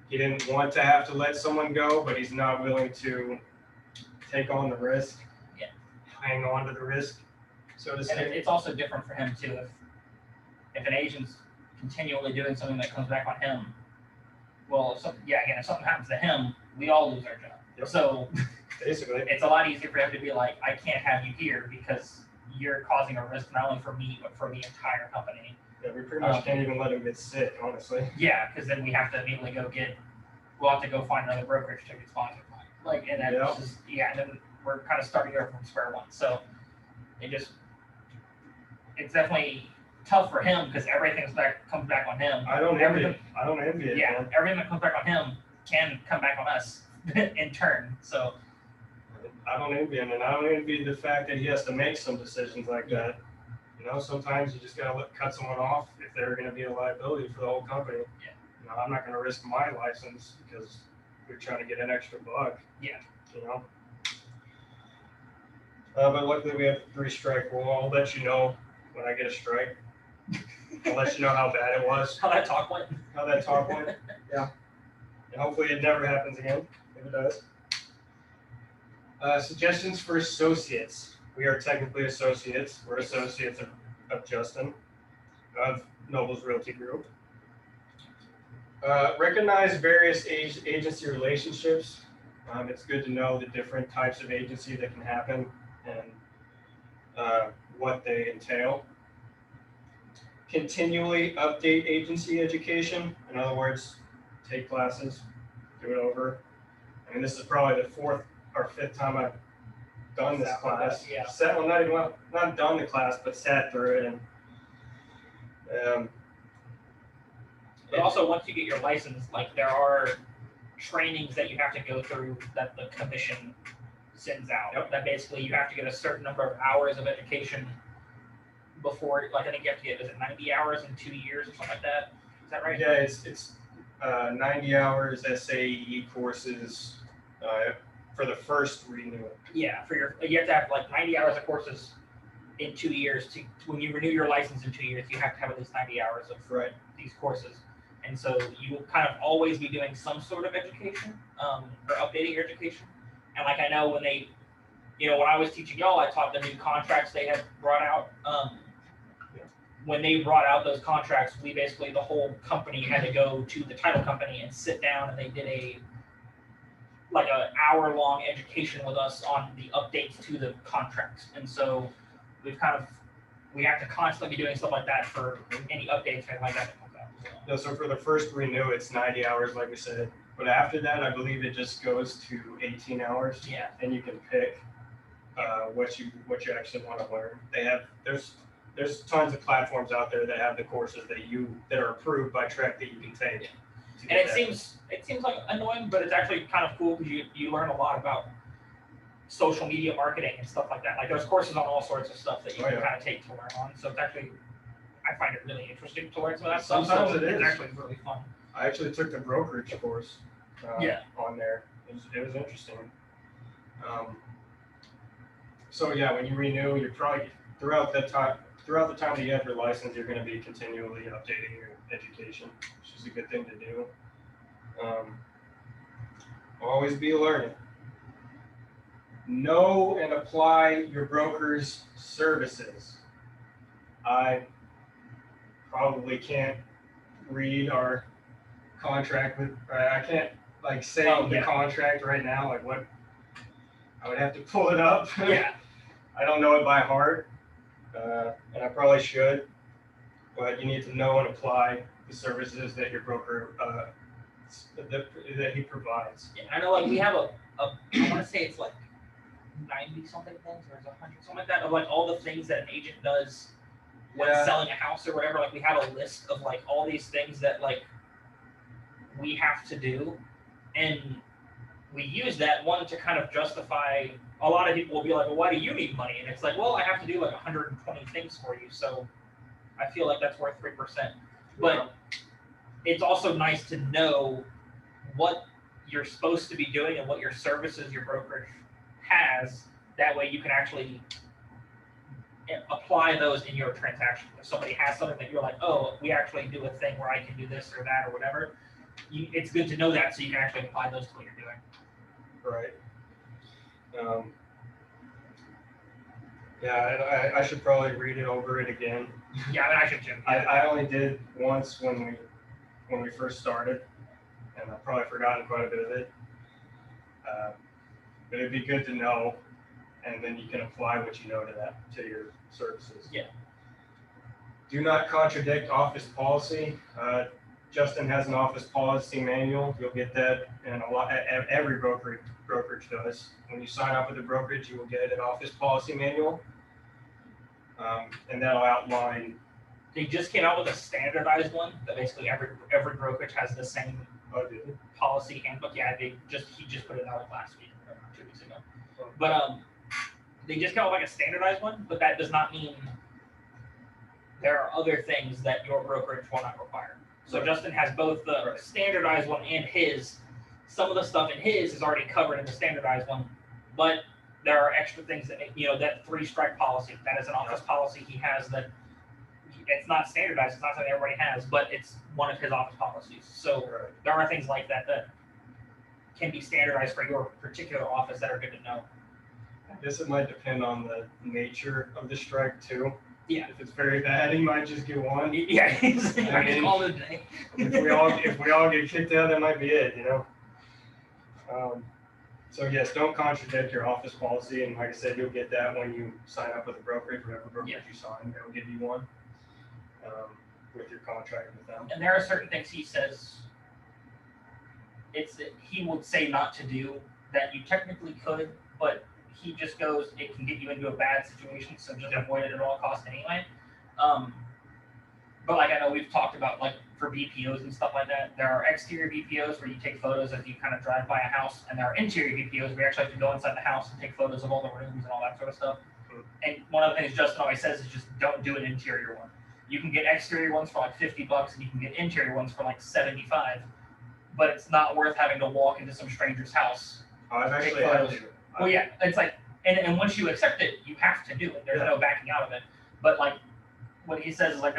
didn't want to have to let someone go, but he's not willing to take on the risk, hang on to the risk, so to And say. it's also different for him too. If an agent's continually doing something that comes back on him, well, if something happens to him, we all lose our job. Yep. So Basically, it's a lot easier for him to be like, I can't have you here because you're causing a risk not only for me but for the entire company. yeah, we pretty much can't even let him get sick, honestly. Yeah, because then we have to immediately we'll have to go find another brokerage to get sponsored by. Like, and then and then we're kind of starting over from square one. So it's definitely tough for him because comes back on him. I don't envy it. Yeah, Man. everything that comes back on him can come back on us in turn. So I don't envy him, and I don't envy the fact that he has to make some decisions like that. You know, sometimes you just gotta cut someone off if they're going to be a liability for the whole company. Yeah. You know, I'm not going to risk my license because we're trying to get an extra buck. Yeah. You know. But luckily we have the 3-strike rule. I'll let you know when I get a strike. I'll let you know how bad it was, how that talk went. how that talk went. Yeah. And hopefully it never happens again. If it does. Suggestions for associates. We are technically associates. We're associates of Justin, of Noble's Realty Group. Recognize various agency relationships. It's good to know the different types of agency that can happen and what they entail. Continually update agency education. In other words, take classes, do it over. I mean, this is probably the 4th or 5th time I've done this class. Yeah. Not done the class, but sat through it. And But also, once you get your license, like there are trainings that you have to go through that the commission sends out. Yep. That basically you have to get a certain number of hours of education before, like I think you have to get, is it 90 hours in 2 years or something like that? Is that right? yeah, it's 90 hours SAE courses for the first renewal. Yeah, you have to have like 90 hours of courses in 2 years. When you renew your license in 2 years, you have to have at least 90 hours of these courses. And so you will kind of always be doing some sort of education or updating your education. And like I know when when I was teaching y'all, I taught the new contracts they had brought out. When they brought out those contracts, we basically, the whole company had to go to the title company and sit down, and they did an hour-long education with us on the updates to the contracts. And so we have to constantly be doing stuff like that for any updates or like that that comes out. No, so for the first renew, it's 90 hours, like we said. But after that, I believe it just goes to 18 hours. Yeah. And you can pick what you actually want to learn. There's tons of platforms out there that have the courses that are approved by TREC that you can take. And it seems like annoying, but it's actually kind of cool because you learn a lot about social media marketing and stuff like that. Like there's courses on all sorts of stuff that you can kind of take to learn on. So it's actually, I find it really interesting to learn some of that stuff. Sometimes so it is. It's actually really fun. I actually took the brokerage course on there. It was interesting. So yeah, when you renew, you're probably throughout the time that you have your license, you're going to be continually updating your education, which is a good thing to do. Always be learning. Know and apply your broker's services. I probably can't read our contract with. I can't like say the contract right now. Like what? I would have to pull it up. Yeah. I don't know it by heart, and I probably should. But you need to know and apply the services that your broker that he provides. Yeah, I know, like, we have I want to say it's like 90 something things, or it's 100, something like that, of like all the things that an agent does when selling a house or whatever. Like, we have a list of like all these things that like we have to do, and we use that one to kind of justify. A lot of people will be like, well, why do you need money? And it's like, well, I have to do like 120 things for you, so I feel like that's worth 3%. But it's also nice to know what you're supposed to be doing and what your services your brokerage has. That way you can actually apply those in your transaction. If somebody has something that you're like, oh, we actually do a thing where I can do this or that or whatever, it's good to know that so you can actually apply those to what you're doing. Right. Yeah, I should probably read it over it again. Yeah, I mean, I should too. I only did once when we first started, and I've probably forgotten quite a bit of it. But it'd be good to know, and then you can apply what you know to your services. Yeah. Do not contradict office policy. Justin has an office policy manual. You'll get that, and every brokerage does. When you sign up with a brokerage, you will get an office policy manual, and that'll outline. They just came out with a standardized one that basically every brokerage has the same policy handbook. Yeah, he just put it out last week or 2 weeks ago. But they just came out with like a standardized one, but that does not mean there are other things that your brokerage will not require. So Justin has both the standardized one and his. Some of the stuff in his is already covered in the standardized one, but there are extra things that, that 3-strike policy, that is an office policy he has that it's not standardized, it's not something everybody has, but it's one of his office policies. So there are things like that that can be standardized for your particular office that are good to know. I guess it might depend on the nature of the strike too. Yeah. If it's very bad, he might just get one. Yeah, I mean, call it a day. if we all get kicked out, that might be it, So yes, don't contradict your office policy, and like I said, you'll get that when you sign up with a brokerage, whatever brokerage you sign, they'll give you one with your contract with them. And there are certain things he says he would say not to do that you technically could, but he just goes, it can get you into a bad situation, so just avoid it at all costs anyway. But like I know we've talked about, like for BPOs and stuff like that, there are exterior BPOs where you take photos as you kind of drive by a house, and there are interior BPOs where you actually have to go inside the house and take photos of all the rooms and all that sort of stuff. And one of the things Justin always says is just don't do an interior one. You can get exterior ones for like $50, and you can get interior ones for like $75, but it's not worth having to walk into some stranger's house. I've actually had to. Well, yeah, it's like, and once you accept it, you have to do it. There's no backing out of it. But like, what he says is like,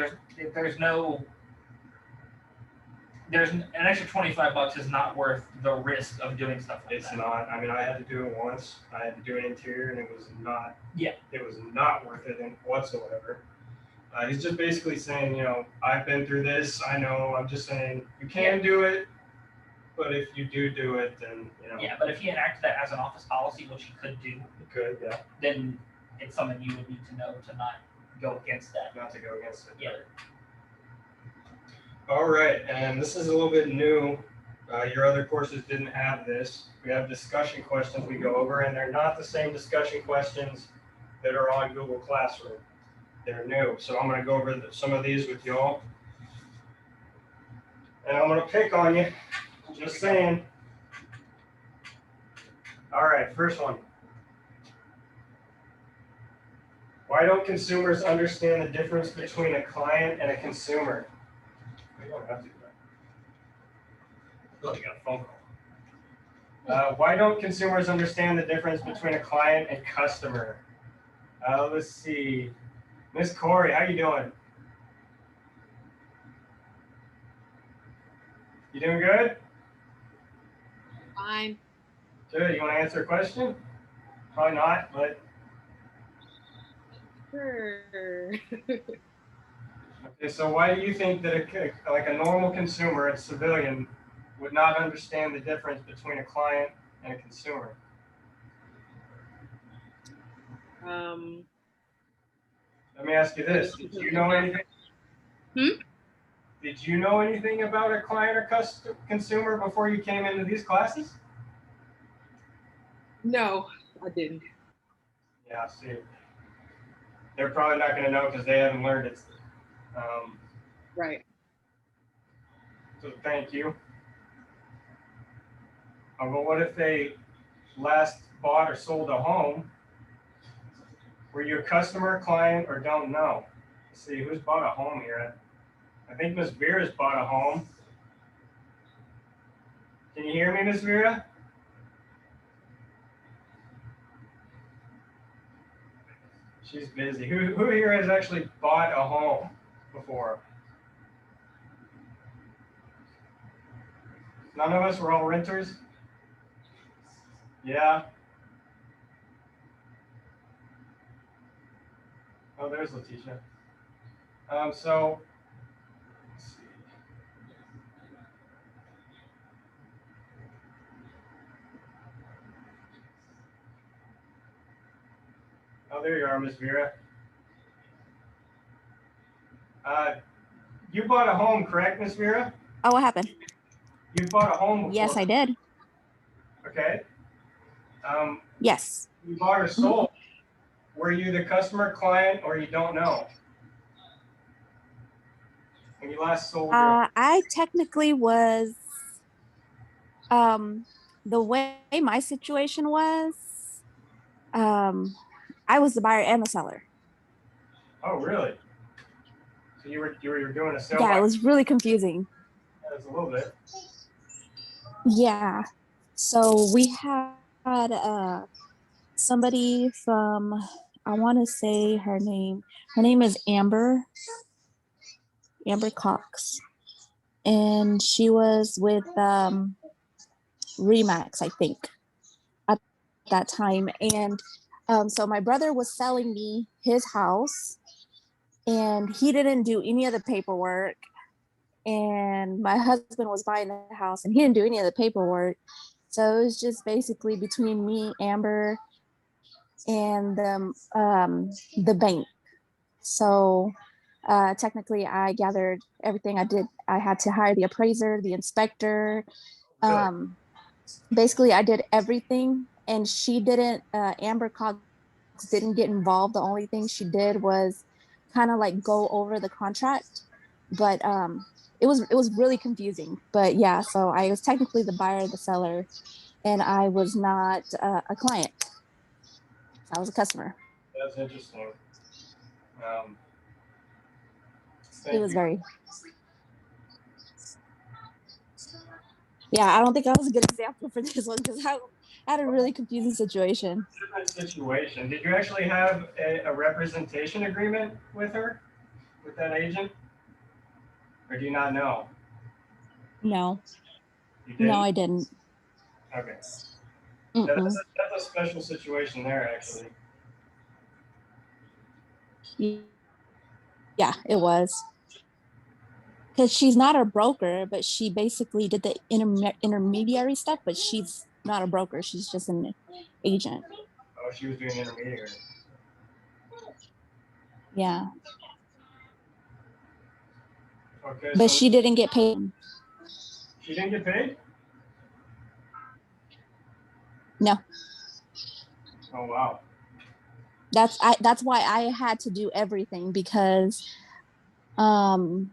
there's an extra $25 is not worth the risk of doing stuff like that. It's not. I mean, I had to do it once. I had to do an interior, and it was not. Yeah. It was not worth it whatsoever. He's just basically saying, I've been through this. I know. I'm just saying you can do it, but if you do it, then Yeah, but if he enacted that as an office policy, which he could do, you could, yeah. then it's something you would need to know to not go against that. Not to go against it. Yeah. All right, and this is a little bit new. Your other courses didn't have this. We have discussion questions we go over, and they're not the same discussion questions that are on Google Classroom. They're new, so I'm going to go over some of these with y'all. And I'm going to pick on you, just saying. All right, first one. Why don't consumers understand the difference between a client and a consumer? You don't have to do that. Oh, you got a phone call. Why don't consumers understand the difference between a client and customer? Let's see. Miss Corey, how you doing? You doing good? Fine. Good. You want to answer a question? Probably not, but Sure. okay. So why do you think that like a normal consumer, a civilian, would not understand the difference between a client and a consumer? Um, Let me ask you this: Did you know anything? Hmm? Did you know anything about a client or consumer before you came into these classes? no, I didn't. Yeah. See, they're probably not going to know because they haven't learned it. Right. So thank you. But what if they last bought or sold a home? Were you a customer, client, or don't know? Let's see, who's bought a home here? I think Miss Vera's bought a home. Can you hear me, Miss Vera? She's busy. Who here has actually bought a home before? None of us were all renters? Yeah. Oh, there's Letitia. So, let's see. Oh, there you are, Miss Vera. You bought a home, correct, Miss Vera? Oh, what happened? You bought a home before. Yes, I did. Okay. Yes. You bought or sold. Were you the customer, client, or you don't know? When you last sold your I technically was, the way my situation was, I was the buyer and the seller. Oh, really? So you were doing a sale Yeah, by it was really confusing. a little bit. Yeah. So we had somebody from, I want to say her name is Amber Cox. And she was with Remax, I think, at that time. And so my brother was selling me his house, and he didn't do any of the paperwork. And my husband was buying the house, and he didn't do any of the paperwork. So it was just basically between me, Amber, and the bank. So technically, I gathered everything. I had to hire the appraiser, the inspector. Really? Basically, I did everything, and she didn't. Amber Cox didn't get involved. The only thing she did was kind of like go over the contract, but it was really confusing. But yeah, so I was technically the buyer, the seller, and I was not a client. I was a customer. That's interesting. Um, It thank was you. very, yeah. I don't think I was a good example for this one because I had a really confusing situation. Different situation. Did you actually have a representation agreement with her, with that agent, or do you not know? No, You no, didn't. I didn't. Okay. Yeah, Mm-mm. that's a special situation there, actually. Yeah, it was. Because she's not a broker, but she basically did the intermediary stuff, but she's not a broker. She's just an agent. Oh, she was doing intermediary. Yeah. Okay, But so she didn't get paid. she didn't get paid? No. Oh, wow. That's why I had to do everything because um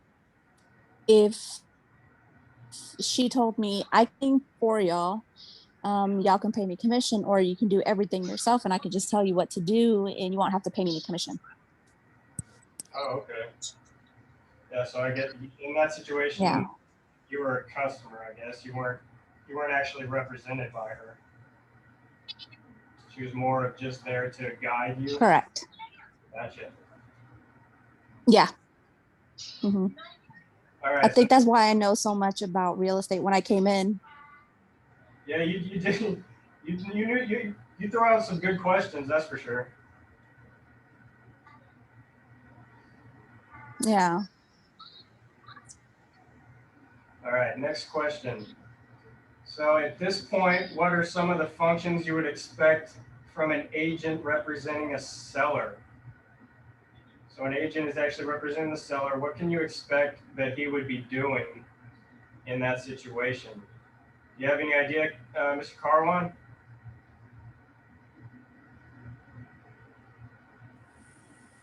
if she told me I think for y'all, y'all can pay me commission or you can do everything yourself and I can just tell you what to do and you won't have to pay me any commission. Oh, okay. Yeah, so I get in that situation, Yeah. you were a customer, I guess. You weren't actually represented by her. She was more of just there to guide you. Correct. Gotcha. Yeah. hmm All right. I think that's why I know so much about real estate when I came in. Yeah, you did. You throw out some good questions, that's for sure. Yeah. All right, next question. So at this point, what are some of the functions you would expect from an agent representing a seller? So an agent is actually representing the seller. What can you expect that he would be doing in that situation? Do you have any idea, Mr. Carwan?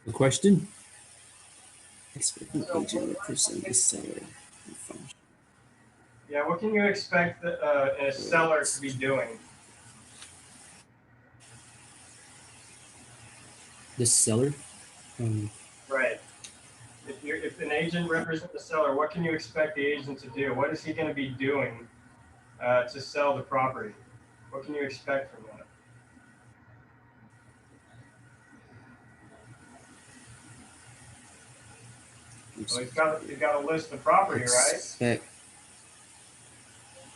The question? Expect an agent represent the seller. Function. Yeah, what can you expect a seller to be doing? The seller? Right. If an agent represents the seller, what can you expect the agent to do? What is he going to be doing to sell the property? What can you expect from that? Well, he's got to list the property, right? Expect.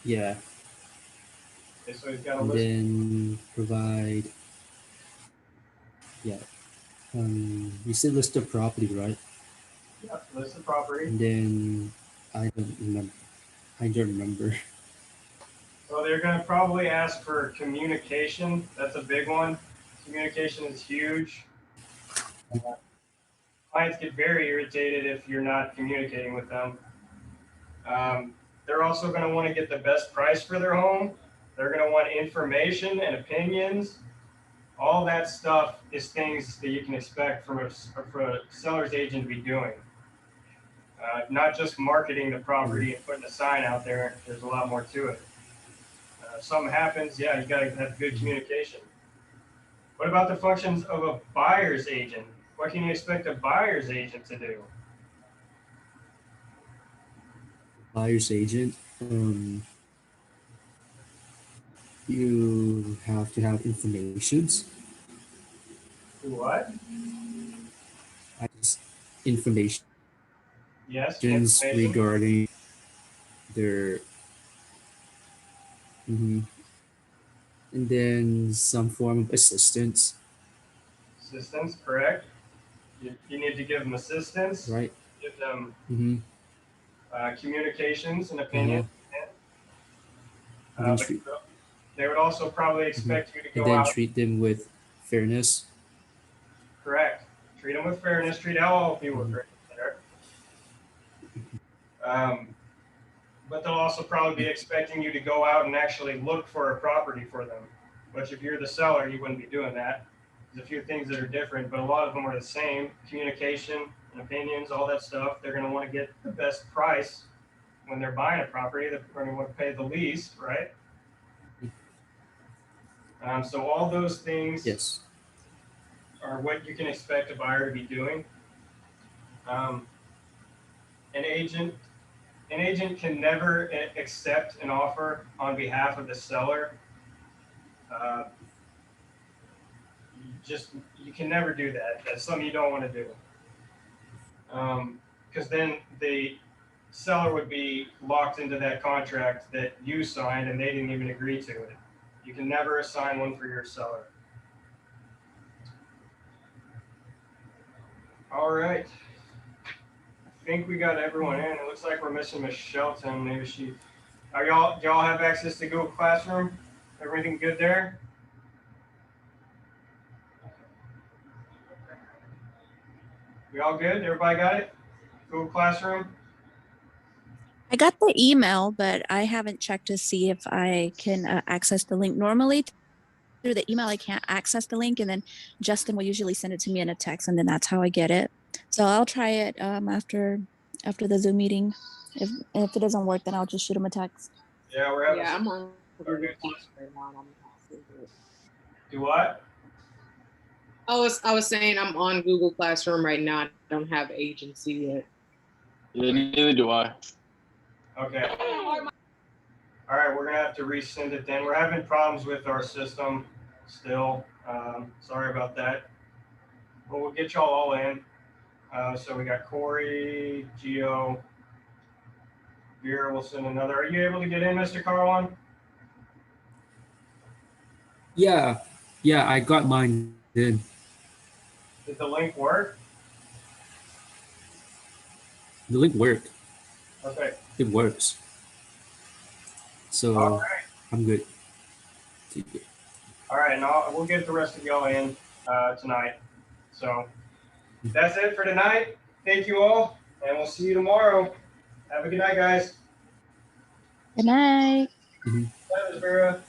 Yeah. Okay, so he's got to And list. then provide. Yeah. You said list the property, right? Yeah, list the property. And then I don't remember. So they're going to probably ask for communication. That's a big one. Communication is huge. Clients get very irritated if you're not communicating with them. They're also going to want to get the best price for their home. They're going to want information and opinions. All that stuff is things that you can expect from a seller's agent to be doing. Not just marketing the property and putting a sign out there. There's a lot more to it. If something happens, yeah, you got to have good communication. What about the functions of a buyer's agent? What can you expect a buyer's agent to do? Buyer's agent. You have to have informations. Do what? Information. Yes, information. Regarding their. And then some form of assistance. Assistance, correct. You need to give them assistance. Right. Give them communications and opinions. They would also probably expect you to go out. Treat them with fairness. Correct. Treat them with fairness. Treat all people with fairness. But they'll also probably be expecting you to go out and actually look for a property for them. But if you're the seller, you wouldn't be doing that. There's a few things that are different, but a lot of them are the same. Communication and opinions, all that stuff. They're going to want to get the best price when they're buying a property. They're going to want to pay the least, right? So all those things are what you can expect a buyer to be doing. An agent can never accept an offer on behalf of the seller. You can never do that. That's something you don't want to do. Because then the seller would be locked into that contract that you signed and they didn't even agree to it. You can never assign one for your seller. All right. I think we got everyone in. It looks like we're missing Miss Shelton. Maybe do y'all have access to Google Classroom? Everything good there? We all good? Everybody got it? Google Classroom? I got the email, but I haven't checked to see if I can access the link. Normally through the email, I can't access the link, and then Justin will usually send it to me in a text, and then that's how I get it. So I'll try it after the Zoom meeting. If it doesn't work, then I'll just shoot him a text. Yeah, we're having. Yeah, I'm on Google Classroom right now. Do what? I was saying I'm on Google Classroom right now. I don't have agency yet. Yeah, neither do I. Okay. All right, we're gonna have to resend it then. We're having problems with our system, still. Sorry about that. But we'll get y'all all in. So we got Corey, Gio, Vera will send another. Are you able to get in, Mr. Carlon? Yeah, yeah, I got mine in. Did the link work? The link worked. Okay. It works. So All right. I'm good. All right, and we'll get the rest of y'all in tonight. So that's it for tonight. Thank you all, and we'll see you tomorrow. Have a good night, guys. Good night. Mhm. Bye, Miss Vera.